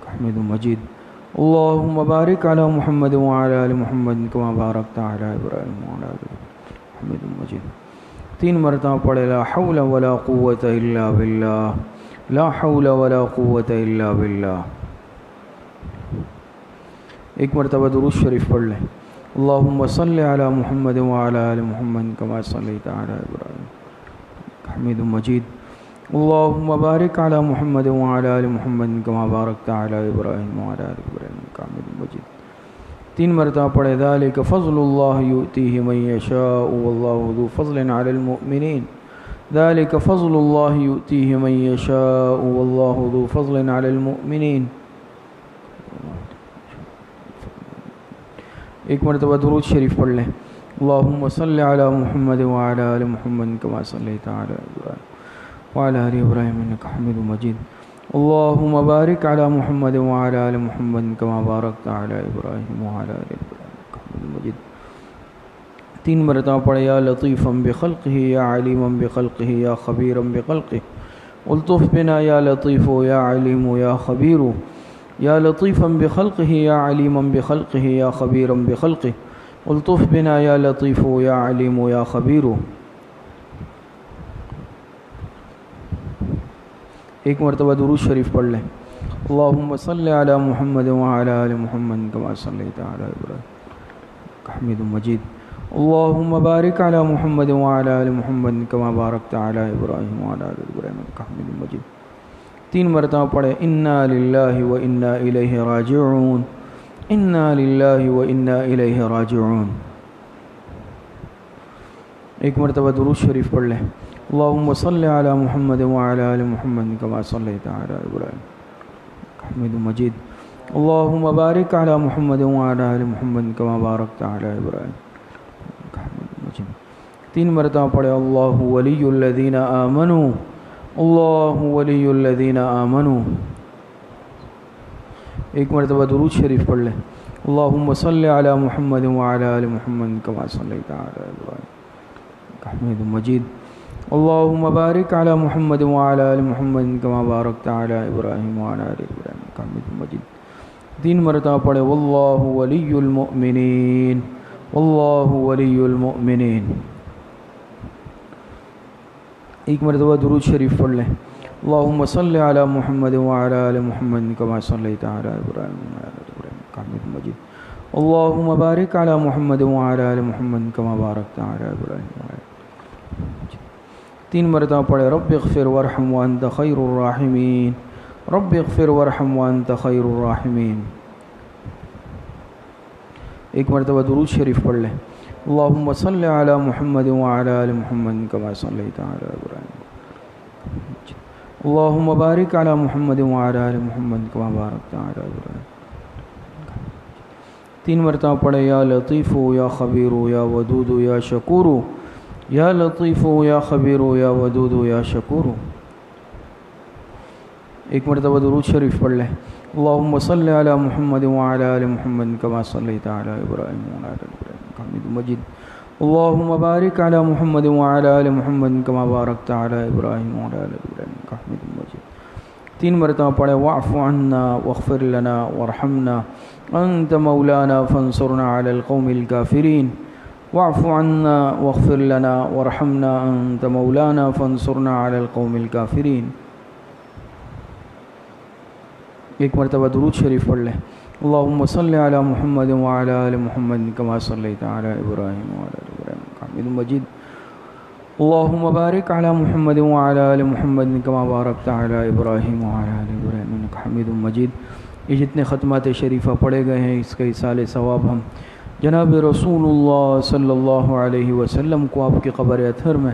[SPEAKER 1] حمید مجید. اللہم بارک علی محمد وعلی آل محمد کما بارکت علی ابراہیم وعلی آل ابراہیم حمید مجید. 3 مرتبہ پڑھے لا حول ولا قوة الا باللہ، لا حول ولا قوة الا باللہ. ایک مرتبہ درود شریف پڑھ لیں. اللہم صلی علی محمد وعلی آل محمد کما صلیت علی ابراہیم حمید مجید. اللہم بارک علی محمد وعلی آل محمد کما بارکت علی ابراہیم وعلی آل ابراہیم حمید مجید. 3 مرتبہ پڑھے ذالک فضل اللہ یؤتیہ من یشاء واللہ ذو فضل علی المؤمنین، ذالک فضل اللہ یؤتیہ من یشاء واللہ ذو فضل علی المؤمنین. ایک مرتبہ درود شریف پڑھ لیں. اللہم صلی علی محمد وعلی آل محمد کما صلیت علی ابراہیم وعلی آل ابراہیم انک حمید مجید. اللہم بارک علی محمد وعلی آل محمد کما بارکت علی ابراہیم وعلی آل ابراہیم انک حمید مجید. 3 مرتبہ پڑھے یا لطیفا بخلقہ یا علیما بخلقہ یا خبیرا بخلقہ، الطف بنا یا لطیف یا علیم یا خبیر، یا لطیفا بخلقہ یا علیما بخلقہ یا خبیرا بخلقہ، الطف بنا یا لطیف یا علیم یا خبیر. ایک مرتبہ درود شریف پڑھ لیں. اللہم صلی علی محمد وعلی آل محمد کما صلیت علی ابراہیم حمید مجید. اللہم بارک علی محمد وعلی آل محمد کما بارکت علی ابراہیم وعلی آل ابراہیم حمید مجید. 3 مرتبہ پڑھے انا للہ و انا الیہ راجعون، انا للہ و انا الیہ راجعون. ایک مرتبہ درود شریف پڑھ لیں. اللہم صلی علی محمد وعلی آل محمد کما صلیت علی ابراہیم حمید مجید. اللہم بارک علی محمد وعلی آل محمد کما بارکت علی ابراہیم حمید مجید. 3 مرتبہ پڑھے اللہ ولی الذین آمنوا، اللہ ولی الذین آمنوا. ایک مرتبہ درود شریف پڑھ لیں. اللہم صلی علی محمد وعلی آل محمد کما صلیت علی ابراہیم حمید مجید. اللہم بارک علی محمد وعلی آل محمد کما بارکت علی ابراہیم وعلی آل ابراہیم حمید مجید. 3 مرتبہ پڑھے واللہ ولی المؤمنین، واللہ ولی المؤمنین. ایک مرتبہ درود شریف پڑھ لیں. اللہم صلی علی محمد وعلی آل محمد کما صلیت علی ابراہیم وعلی آل ابراہیم حمید مجید. اللہم بارک علی محمد وعلی آل محمد کما بارکت علی ابراہیم وعلی آل ابراہیم. 3 مرتبہ پڑھے رب اغفر وارحم وانت خیر الراحمین، رب اغفر وارحم وانت خیر الراحمین. ایک مرتبہ درود شریف پڑھ لیں. اللہم صلی علی محمد وعلی آل محمد کما صلیت علی ابراہیم. اللہم بارک علی محمد وعلی آل محمد کما بارکت علی ابراہیم. 3 مرتبہ پڑھے یا لطیف یا خبیر یا ودود یا شکور، یا لطیف یا خبیر یا ودود یا شکور. ایک مرتبہ درود شریف پڑھ لیں. اللہم صلی علی محمد وعلی آل محمد کما صلیت علی ابراہیم وعلی آل ابراہیم حمید مجید. اللہم بارک علی محمد وعلی آل محمد کما بارکت علی ابراہیم وعلی آل ابراہیم حمید مجید. 3 مرتبہ پڑھے واعف عنا واغفر لنا وارحمنا انت مولانا فانصرنا علی القوم الکافرین، واعف عنا واغفر لنا وارحمنا انت مولانا فانصرنا علی القوم الکافرین. ایک مرتبہ درود شریف پڑھ لیں. اللہم صلی علی محمد وعلی آل محمد کما صلیت علی ابراہیم وعلی آل ابراہیم حمید مجید. اللہم بارک علی محمد وعلی آل محمد کما بارکت علی ابراہیم وعلی آل ابراہیم انک حمید مجید. یہ جتنے ختمات شریفہ پڑھے گئے ہیں اس کا ایصال ثواب ہم جناب رسول اللہ صلی اللہ علیہ وسلم کو آپ کی قبر اطہر میں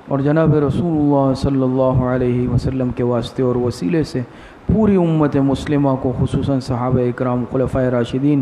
[SPEAKER 1] اور جناب رسول اللہ صلی اللہ علیہ وسلم کے واسطے اور وسیلے سے پوری امت مسلمہ کو خصوصاً صحابہ اکرام خلفائے راشدین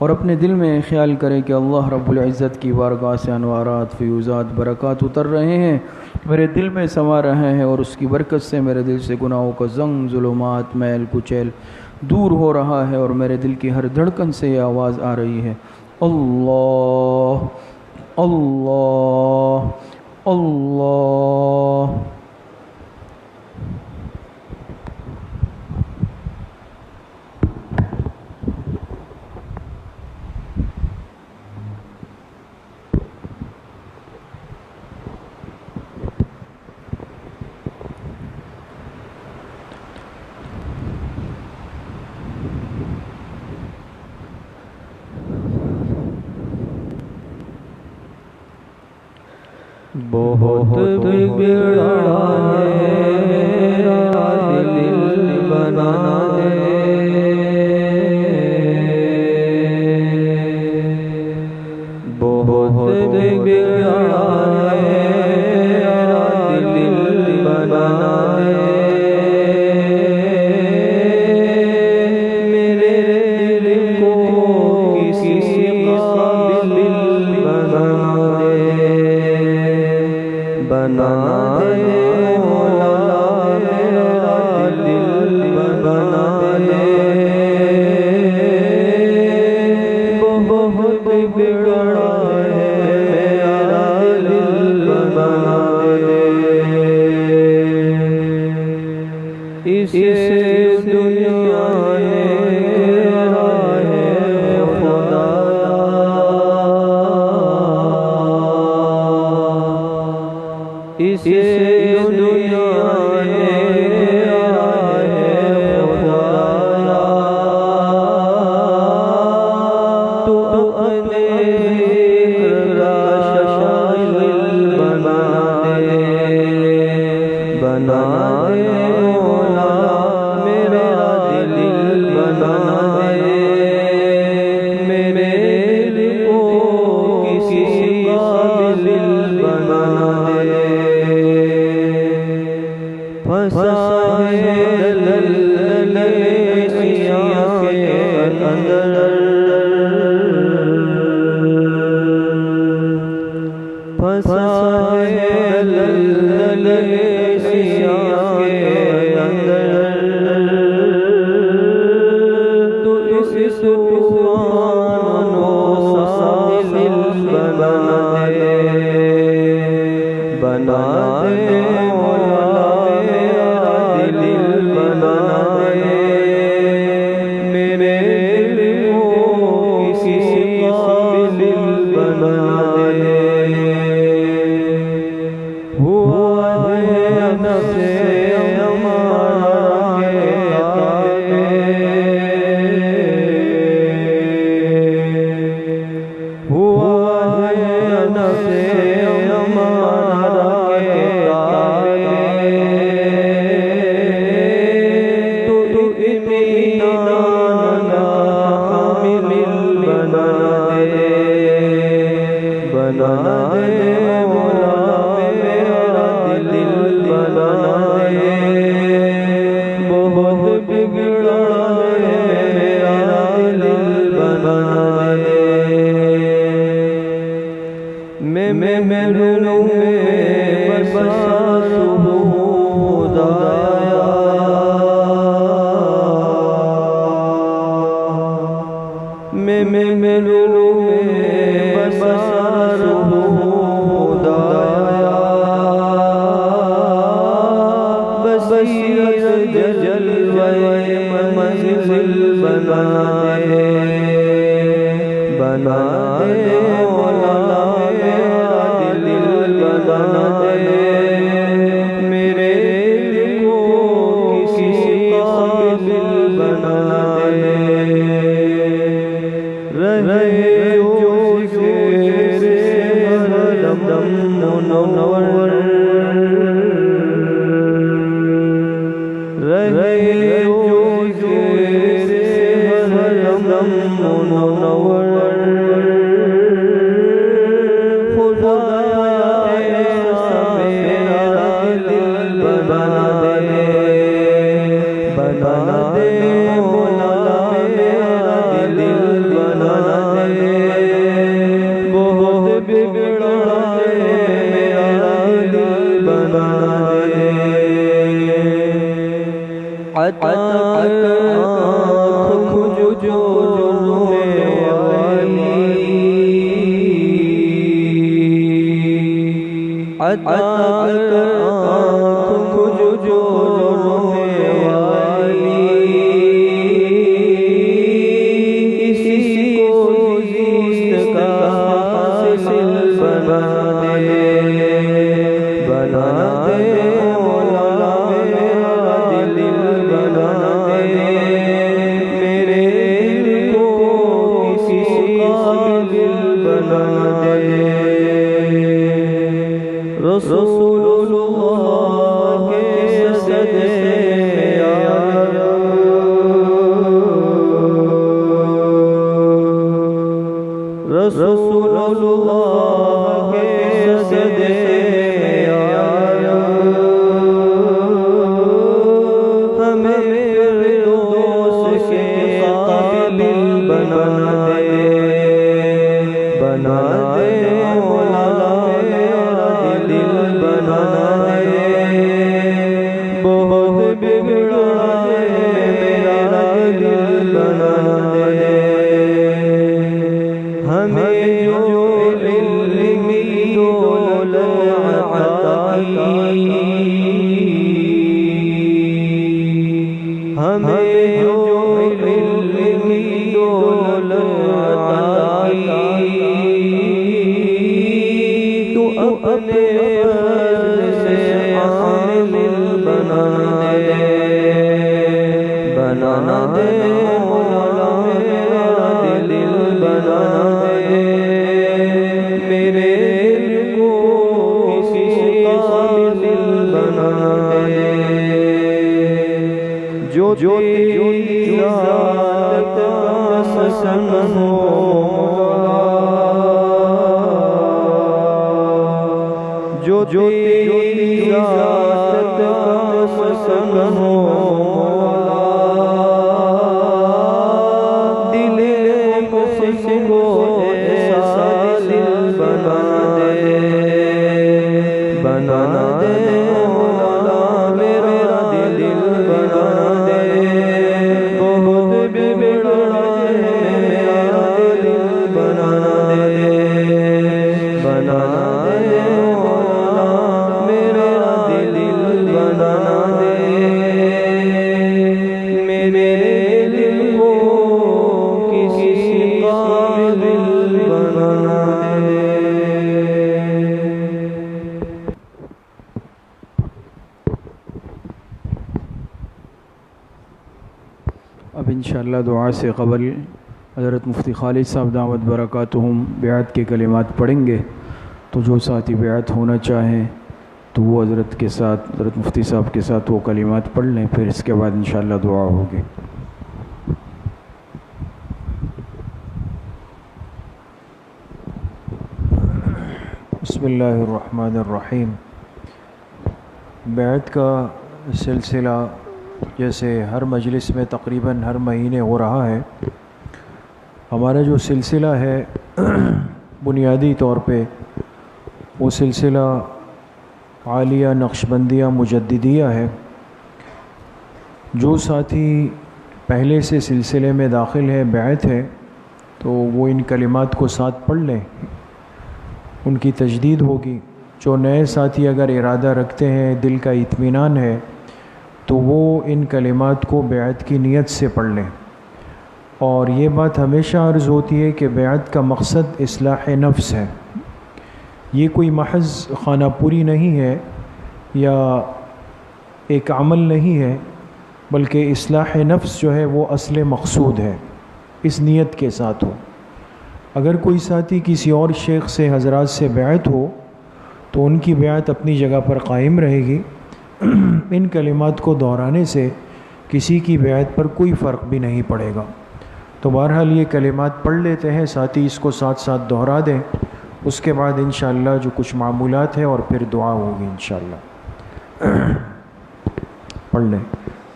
[SPEAKER 1] اور اپنے دل میں خیال کریں کہ اللہ رب العزت کی بارگاہ سے انوارات، فیوزات، برکات اتر رہے ہیں، میرے دل میں سما رہے ہیں، اور اس کی برکت سے میرے دل سے گناہوں کا زنگ، ظلمات، میل کچیل دور ہو رہا ہے، اور میرے دل کی ہر دھڑکن سے یہ آواز آ رہی ہے، اللہ اللہ اللہ۔
[SPEAKER 2] بہت بگڑا ہے میرا دل بنا دے، بہت بگڑا ہے میرا دل بنا دے، میرے دل کو کسی قابل بنا دے، مولا میرا دل بنا دے، بہت بگڑا ہے میرا دل بنا دے، اس دنیا اس دنیا تو اپنے بنا دے مولا میرا دل بنا دے، میرے دل کو کسی قابل بنا دے، پھنسا ہے دل سیاہ کے اندر، پھنسا ہے دل سیاہ کے اندر، تو اس طوفان و ساحل بنا دے مولا میرا دل بنا دے، میرے دل کو کسی قابل بنا دے، ہوا ہے نفس امارہ کے تابع، ہوا ہے نفس امارہ کے تابع، تو اطمینان کا حامل بنا دے مولا میرا دل بنا دے، بہت بگڑا ہے میرا دل بنا دے، میں محروم میں بسا خدایا، میں محروم میں بسا خدایا، بصیرت جلوے منزل بنا دے مولا میرا دل بنا دے، میرے دل کو کسی قابل بنا دے، رہے جو سے ہر دم منور، رہے جو سے ہر دم منور، خدایا ایسا میرا دل بنا دے مولا میرا دل بنا بگڑائے میرا دل بنا دے عطا آنکھ جو عطا آنکھ جو والی اسی کو زیست کا حاصل بنا دے مولا میرا دل بنا دے میرے دل کو کسی قابل بنا دے رسول اللہ کے صدقے رسول اللہ کے صدقے ہمیں فردوس کے قابل بنا دے مولا بنا دے بہت بگڑا میرا دل بنا دے ہمیں جو علمی دولت عطا کی ہمیں جو علمی دولت عطا کی تو اپنے بنا دے مولا میرا دل بنا دے میرے دل کو کسی قابل بنا دے جو تیری ذات پسند ہو جو تیری ذات پسند ہو بنا دے مولا میرا دل بنا دے بہت بگڑا میرا دل بنا دے مولا میرا دل بنا دے میرے دل کو کسی قابل بنا دے
[SPEAKER 1] اب انشاءاللہ دعا سے قبل حضرت مفتی خالد صاحب دامت برکاتہم بیعت کے کلمات پڑھیں گے، تو جو ساتھی بیعت ہونا چاہیں تو وہ حضرت مفتی صاحب کے ساتھ وہ کلمات پڑھ لیں، پھر اس کے بعد انشاءاللہ دعا ہوگی۔ بسم اللہ الرحمن الرحیم۔ بیعت کا سلسلہ جیسے ہر مجلس میں تقریباً ہر مہینے ہو رہا ہے، ہمارا جو سلسلہ ہے بنیادی طور پہ وہ سلسلہ عالیہ نقشبندیہ مجددیہ ہے۔ جو ساتھی پہلے سے سلسلے میں داخل ہے، بیعت ہے، تو وہ ان کلمات کو ساتھ پڑھ لیں، ان کی تجدید ہوگی۔ جو نئے ساتھی اگر ارادہ رکھتے ہیں، دل کا اطمینان ہے، تو وہ ان کلمات کو بیعت کی نیت سے پڑھ لیں۔ اور یہ بات ہمیشہ عرض ہوتی ہے کہ بیعت کا مقصد اصلاح نفس ہے، یہ کوئی محض خانہ پوری نہیں ہے یا ایک عمل نہیں ہے، بلکہ اصلاح نفس جو ہے وہ اصل مقصود ہے، اس نیت کے ساتھ ہو۔ اگر کوئی ساتھی کسی اور شیخ سے حضرات سے بیعت ہو تو ان کی بیعت اپنی جگہ پر قائم رہے گی، ان کلمات کو دہرانے سے کسی کی بیعت پر کوئی فرق بھی نہیں پڑے گا۔ تو بہرحال یہ کلمات پڑھ لیتے ہیں، ساتھی اس کو ساتھ ساتھ دہرا دیں، اس کے بعد انشاءاللہ جو کچھ معمولات ہیں اور پھر دعا ہوگی انشاءاللہ۔ پڑھ لیں۔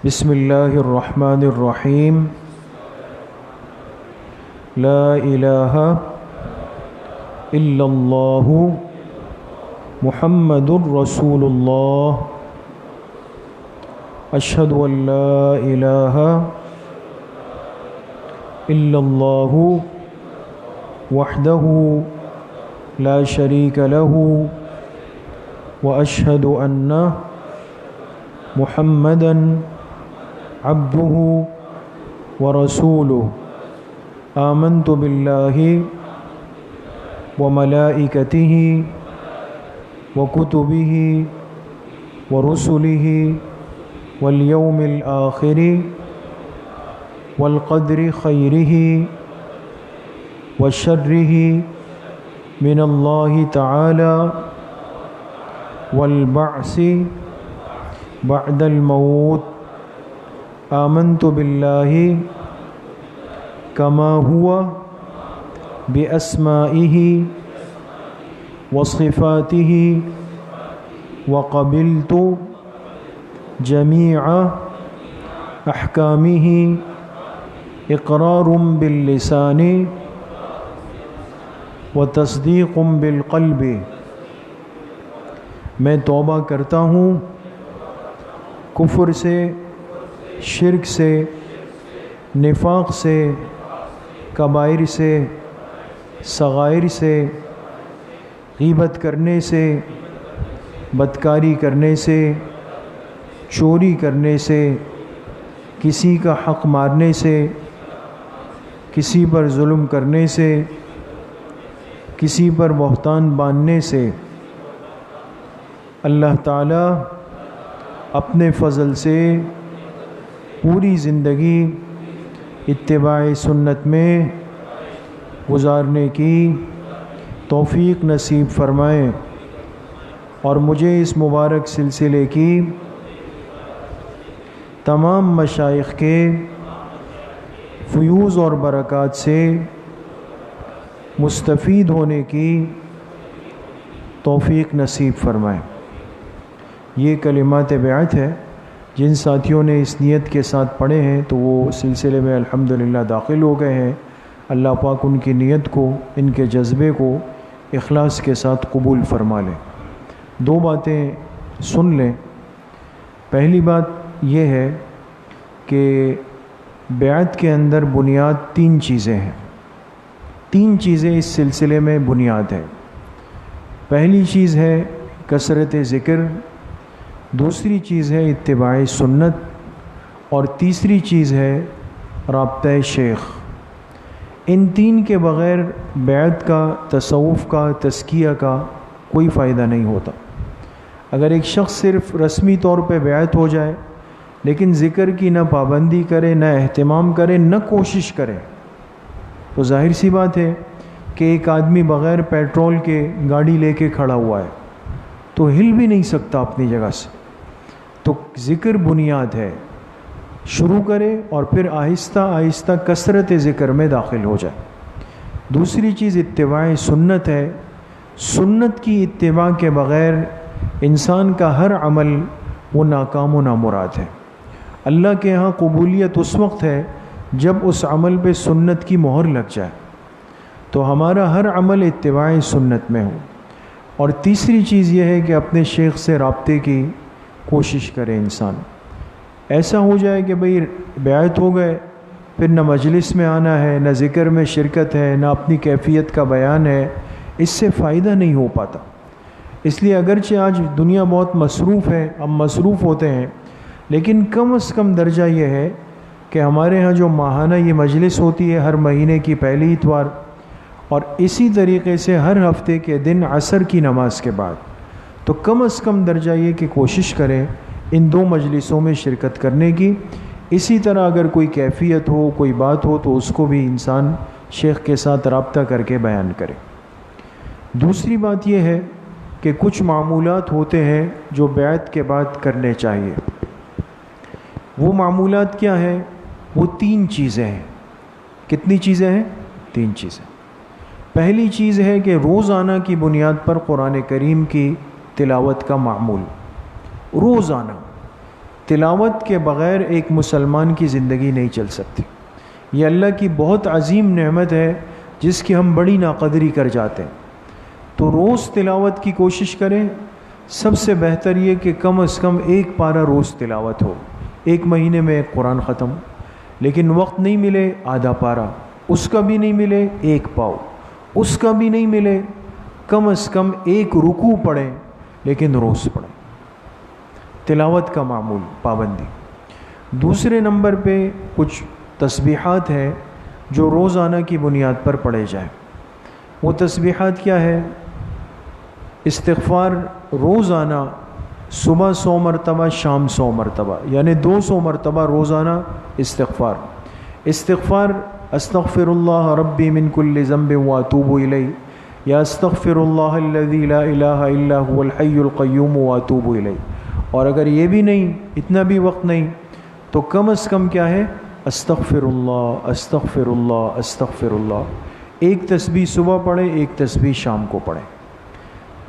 [SPEAKER 1] بسم اللہ الرحمن الرحیم۔ لا الہ إلا الله محمد رسول الله أشهد أن لا إله إلا الله وحده لا شريك له وأشهد أن محمدًا عبده ورسوله آمنت بالله وملائكته وكتبه ورسله واليوم الآخر والقدر خيره وشره من الله تعالى والبعث بعد الموت آمنت بالله كما هو بأسمائه وصفاته وقبلت جميع أحكامه إقرار باللسان وتصديق بالقلب. میں توبہ کرتا ہوں کفر سے، شرک سے، نفاق سے، کبائر سے، صغائر سے، غیبت کرنے سے، بدکاری کرنے سے، چوری کرنے سے، کسی کا حق مارنے سے، کسی پر ظلم کرنے سے، کسی پر بہتان باندھنے سے. اللہ تعالیٰ اپنے فضل سے پوری زندگی اتباع سنت میں گزارنے کی توفیق نصیب فرمائے اور مجھے اس مبارک سلسلے کی تمام مشائخ کے فیوز اور برکات سے مستفید ہونے کی توفیق نصیب فرمائے. یہ کلمات بیعت ہے، جن ساتھیوں نے اس نیت کے ساتھ پڑھے ہیں تو وہ سلسلے میں الحمدللہ داخل ہو گئے ہیں. اللہ پاک ان کی نیت کو، ان کے جذبے کو اخلاص کے ساتھ قبول فرما لیں. دو باتیں سن لیں. پہلی بات یہ ہے کہ بیعت کے اندر بنیاد تین چیزیں ہیں. تین چیزیں اس سلسلے میں بنیاد ہیں. پہلی چیز ہے کثرت ذکر، دوسری چیز ہے اتباع سنت، اور تیسری چیز ہے رابطہ شیخ. ان تین کے بغیر بیعت کا، تصوف کا، تزکیہ کا کوئی فائدہ نہیں ہوتا. اگر ایک شخص صرف رسمی طور پہ بیعت ہو جائے لیکن ذکر کی نہ پابندی کرے، نہ اہتمام کرے، نہ کوشش کرے، تو ظاہر سی بات ہے کہ ایک آدمی بغیر پیٹرول کے گاڑی لے کے کھڑا ہوا ہے تو ہل بھی نہیں سکتا اپنی جگہ سے. تو ذکر بنیاد ہے. شروع کرے اور پھر آہستہ آہستہ کثرت ذکر میں داخل ہو جائے. دوسری چیز اتباع سنت ہے. سنت کی اتباع کے بغیر انسان کا ہر عمل وہ ناکام و نامراد ہے. اللہ کے ہاں قبولیت اس وقت ہے جب اس عمل پہ سنت کی مہر لگ جائے. تو ہمارا ہر عمل اتباع سنت میں ہو. اور تیسری چیز یہ ہے کہ اپنے شیخ سے رابطے کی کوشش کرے انسان. ایسا ہو جائے کہ بھئی بیعت ہو گئے، پھر نہ مجلس میں آنا ہے، نہ ذکر میں شرکت ہے، نہ اپنی کیفیت کا بیان ہے، اس سے فائدہ نہیں ہو پاتا. اس لیے اگرچہ آج دنیا بہت مصروف ہے، ہم مصروف ہوتے ہیں، لیکن کم از کم درجہ یہ ہے کہ ہمارے ہاں جو ماہانہ یہ مجلس ہوتی ہے ہر مہینے کی پہلی اتوار، اور اسی طریقے سے ہر ہفتے کے دن عصر کی نماز کے بعد، تو کم از کم درجہ یہ کہ کوشش کریں ان دو مجلسوں میں شرکت کرنے کی. اسی طرح اگر کوئی کیفیت ہو، کوئی بات ہو، تو اس کو بھی انسان شیخ کے ساتھ رابطہ کر کے بیان کرے. دوسری بات یہ ہے کہ کچھ معمولات ہوتے ہیں جو بیعت کے بعد کرنے چاہیے. وہ معمولات کیا ہیں؟ وہ تین چیزیں ہیں. کتنی چیزیں ہیں؟ تین چیزیں. پہلی چیز ہے کہ روزانہ کی بنیاد پر قرآن کریم کی تلاوت کا معمول. روزانہ تلاوت کے بغیر ایک مسلمان کی زندگی نہیں چل سکتی. یہ اللہ کی بہت عظیم نعمت ہے جس کی ہم بڑی ناقدری کر جاتے ہیں. تو روز تلاوت کی کوشش کریں. سب سے بہتر یہ کہ کم از کم ایک پارہ روز تلاوت ہو. ایک مہینے میں ایک قرآن ختم. لیکن وقت نہیں ملے آدھا پارہ، اس کا بھی نہیں ملے ایک پاؤ، اس کا بھی نہیں ملے کم از کم ایک رکوع پڑھیں، لیکن روز پڑھیں. تلاوت کا معمول، پابندی. دوسرے نمبر پہ کچھ تسبیحات ہیں جو روزانہ کی بنیاد پر پڑھے جائیں. وہ تسبیحات کیا ہے؟ استغفار روزانہ صبح 100 مرتبہ، شام 100 مرتبہ، یعنی 200 مرتبہ روزانہ استغفار. استغفار استغفر اللہ ربی من کل ذنب واتوب الیہ، یا استغفر اللہ الذی لا الہ الا هو الحی القیوم واتوب الیہ. اور اگر یہ بھی نہیں، اتنا بھی وقت نہیں، تو کم از کم کیا ہے؟ استغفر اللہ استغفر اللہ استغفر اللہ. ایک تسبیح صبح پڑھیں، ایک تسبیح شام کو پڑھیں.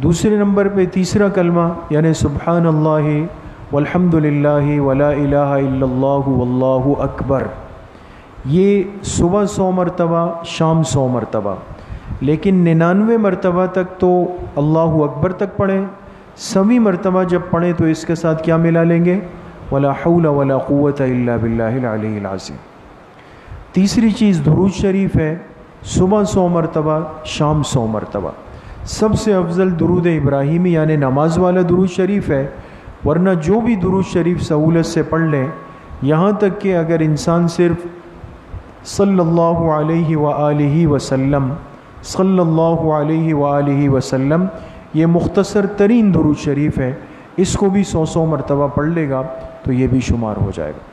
[SPEAKER 1] دوسرے نمبر پہ تیسرا کلمہ یعنی سبحان اللہ والحمد للہ ولا الہ الا اللہ واللہ اکبر. یہ صبح 100 مرتبہ، شام 100 مرتبہ. لیکن 99 مرتبہ تک تو اللہ اکبر تک پڑھیں. 100ویں مرتبہ جب پڑھیں تو اس کے ساتھ کیا ملا لیں گے؟ ولا حول ولا قوت الا باللہ العلی العظیم. تیسری چیز درود شریف ہے. صبح 100 مرتبہ، شام 100 مرتبہ. سب سے افضل درود ابراہیمی یعنی نماز والا درود شریف ہے. ورنہ جو بھی درود شریف سہولت سے پڑھ لیں، یہاں تک کہ اگر انسان صرف صلی اللہ علیہ وآلہ وسلم، صلی اللہ علیہ وآلہ وسلم، یہ مختصر ترین درود شریف ہے، اس کو بھی 100 مرتبہ پڑھ لے گا تو یہ بھی شمار ہو جائے گا.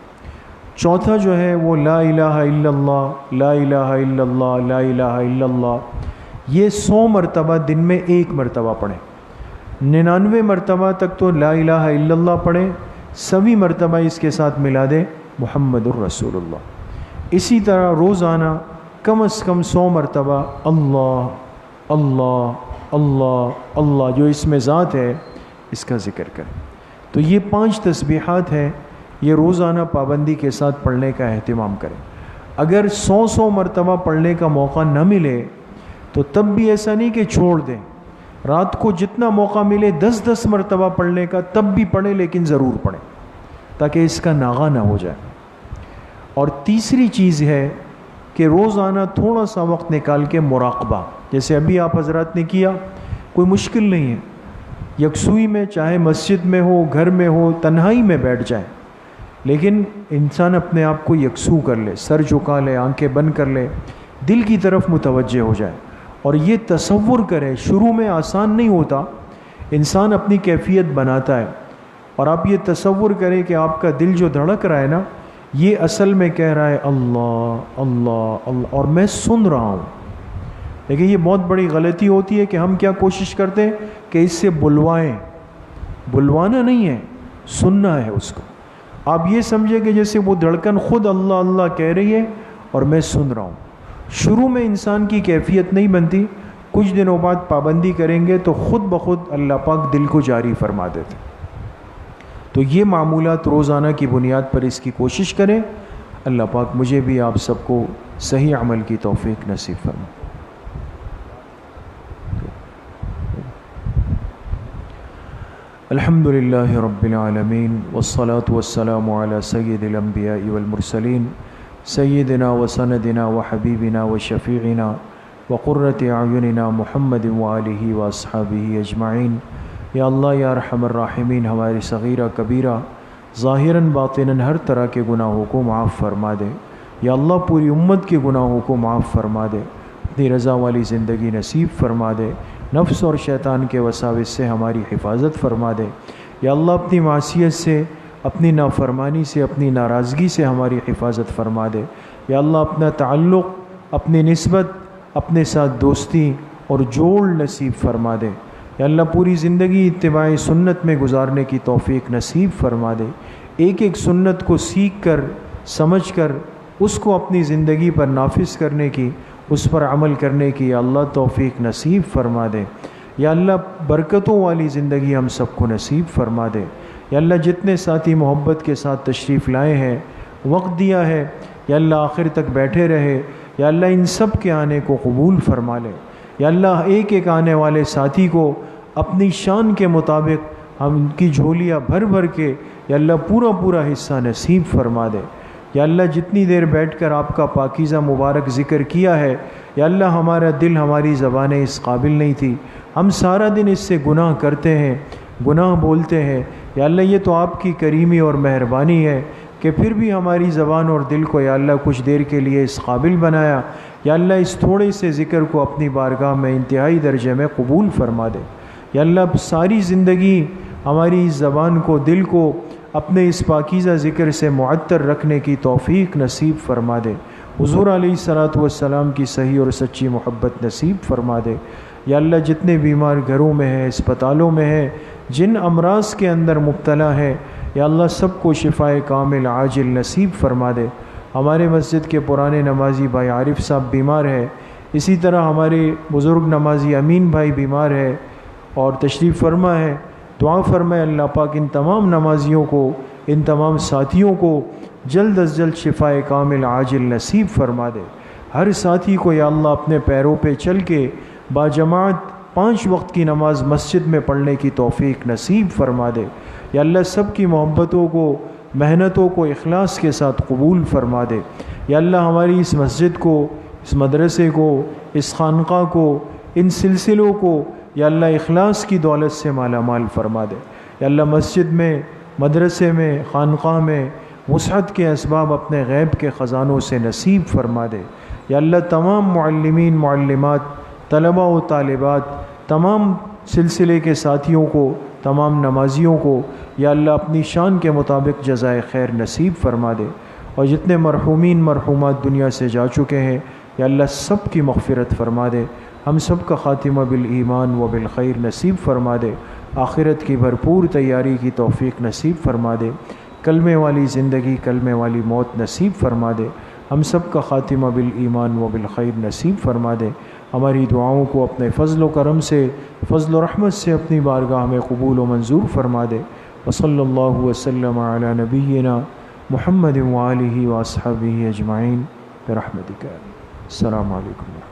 [SPEAKER 1] چوتھا جو ہے وہ لا الہ الا اللہ، لا الہ الا اللہ، لا الہ الا اللہ. یہ 100 مرتبہ دن میں ایک مرتبہ پڑھیں. 99 مرتبہ تک تو لا الہ الا اللہ پڑھیں. 100ویں مرتبہ اس کے ساتھ ملا دیں محمد الرسول اللہ. اسی طرح روزانہ کم از کم 100 مرتبہ اللہ اللہ اللہ اللہ جو اس میں ذات ہے اس کا ذکر کریں. تو یہ 5 تسبیحات ہیں، یہ روزانہ پابندی کے ساتھ پڑھنے کا اہتمام کریں. اگر 100 مرتبہ پڑھنے کا موقع نہ ملے تو تب بھی ایسا نہیں کہ چھوڑ دیں. رات کو جتنا موقع ملے 10 مرتبہ پڑھنے کا تب بھی پڑھیں، لیکن ضرور پڑھیں تاکہ اس کا ناغہ نہ ہو جائے. اور تیسری چیز ہے کہ روزانہ تھوڑا سا وقت نکال کے مراقبہ، جیسے ابھی آپ حضرات نے کیا، کوئی مشکل نہیں ہے. یکسوئی میں، چاہے مسجد میں ہو، گھر میں ہو، تنہائی میں بیٹھ جائیں، لیکن انسان اپنے آپ کو یکسو کر لے، سر جھکا لے، آنکھیں بند کر لے، دل کی طرف متوجہ ہو جائے. اور یہ تصور کرے، شروع میں آسان نہیں ہوتا، انسان اپنی کیفیت بناتا ہے. اور آپ یہ تصور کریں کہ آپ کا دل جو دھڑک رہا ہے نا، یہ اصل میں کہہ رہا ہے اللہ اللہ اللہ، اور میں سن رہا ہوں. لیکن یہ بہت بڑی غلطی ہوتی ہے کہ ہم کیا کوشش کرتے ہیں کہ اس سے بلوائیں. بلوانا نہیں ہے، سننا ہے اس کو. آپ یہ سمجھیں کہ جیسے وہ دھڑکن خود اللہ اللہ کہہ رہی ہے اور میں سن رہا ہوں. شروع میں انسان کی کیفیت نہیں بنتی، کچھ دنوں بعد پابندی کریں گے تو خود بخود اللہ پاک دل کو جاری فرما دیتے. تو یہ معمولات روزانہ کی بنیاد پر اس کی کوشش کریں. اللہ پاک مجھے بھی آپ سب کو صحیح عمل کی توفیق نصیب فرمائے. الحمد للہ رب العالمین والصلاة والسلام علی سید الانبیاء والمرسلین سیدنا وسندنا وحبیبنا وشفیعنا وقرۃ اعیننا محمد وآلہ واصحابہ اجمعین. یا اللہ یا ارحم الراحمین، ہماری صغیرہ کبیرہ ظاہراً باطناً ہر طرح کے گناہوں کو معاف فرما دے. یا اللہ پوری امت کے گناہوں کو معاف فرما دے، اپنی رضا والی زندگی نصیب فرما دے. نفس اور شیطان کے وساوس سے ہماری حفاظت فرما دے. یا اللہ اپنی معصیت سے، اپنی نافرمانی سے، اپنی ناراضگی سے ہماری حفاظت فرما دے. یا اللہ اپنا تعلق، اپنی نسبت، اپنے ساتھ دوستی اور جوڑ نصیب فرما دے. یا اللہ پوری زندگی اتباع سنت میں گزارنے کی توفیق نصیب فرما دے. ایک ایک سنت کو سیکھ کر، سمجھ کر، اس کو اپنی زندگی پر نافذ کرنے کی، اس پر عمل کرنے کی یا اللہ توفیق نصیب فرما دے. یا اللہ برکتوں والی زندگی ہم سب کو نصیب فرما دے. یا اللہ جتنے ساتھی محبت کے ساتھ تشریف لائے ہیں، وقت دیا ہے، یا اللہ آخر تک بیٹھے رہے، یا اللہ ان سب کے آنے کو قبول فرما لے. یا اللہ ایک ایک آنے والے ساتھی کو اپنی شان کے مطابق ہم ان کی جھولیاں بھر بھر کے یا اللہ پورا پورا حصہ نصیب فرما دے۔ یا اللہ جتنی دیر بیٹھ کر آپ کا پاکیزہ مبارک ذکر کیا ہے یا اللہ ہمارا دل ہماری زبانیں اس قابل نہیں تھی، ہم سارا دن اس سے گناہ کرتے ہیں، گناہ بولتے ہیں، یا اللہ یہ تو آپ کی کریمی اور مہربانی ہے کہ پھر بھی ہماری زبان اور دل کو یا اللہ کچھ دیر کے لیے اس قابل بنایا۔ یا اللہ اس تھوڑے سے ذکر کو اپنی بارگاہ میں انتہائی درجے میں قبول فرما دے۔ یا اللہ ساری زندگی ہماری اس زبان کو، دل کو اپنے اس پاکیزہ ذکر سے معطر رکھنے کی توفیق نصیب فرما دے۔ حضور علیہ الصلاۃ والسلام کی صحیح اور سچی محبت نصیب فرما دے۔ یا اللہ جتنے بیمار گھروں میں ہیں، اسپتالوں میں ہیں، جن امراض کے اندر مبتلا ہے یا اللہ سب کو شفائے کامل عاجل نصیب فرما دے۔ ہمارے مسجد کے پرانے نمازی بھائی عارف صاحب بیمار ہے، اسی طرح ہمارے بزرگ نمازی امین بھائی بیمار ہے اور تشریف فرما ہے۔ دعا فرمائے اللہ پاک ان تمام نمازیوں کو، ان تمام ساتھیوں کو جلد از جلد شفائے کامل عاجل نصیب فرما دے۔ ہر ساتھی کو یا اللہ اپنے پیروں پہ چل کے باجماعت 5 وقت کی نماز مسجد میں پڑھنے کی توفیق نصیب فرما دے۔ یا اللہ سب کی محبتوں کو، محنتوں کو اخلاص کے ساتھ قبول فرما دے۔ یا اللہ ہماری اس مسجد کو، اس مدرسے کو، اس خانقاہ کو، ان سلسلوں کو یا اللہ اخلاص کی دولت سے مالا مال فرما دے۔ یا اللہ مسجد میں، مدرسے میں، خانقاہ میں وسعت کے اسباب اپنے غیب کے خزانوں سے نصیب فرما دے۔ یا اللہ تمام معلمین، معلمات، طلباء و طالبات، تمام سلسلے کے ساتھیوں کو، تمام نمازیوں کو یا اللہ اپنی شان کے مطابق جزائے خیر نصیب فرما دے۔ اور جتنے مرحومین مرحومات دنیا سے جا چکے ہیں یا اللہ سب کی مغفرت فرما دے۔ ہم سب کا خاتمہ بالایمان و بالخیر نصیب فرما دے۔ آخرت کی بھرپور تیاری کی توفیق نصیب فرما دے۔ کلمے والی زندگی، کلمے والی موت نصیب فرما دے۔ ہم سب کا خاتمہ بالایمان و بالخیر نصیب فرما دے۔ ہماری دعاؤں کو اپنے فضل و کرم سے، فضل و رحمت سے اپنی بارگاہ میں قبول و منظور فرما دے۔ وصلی اللہ وسلم علی نبینا محمد وآلہ واصحابہ اجمعین برحمتک۔ السلام علیکم۔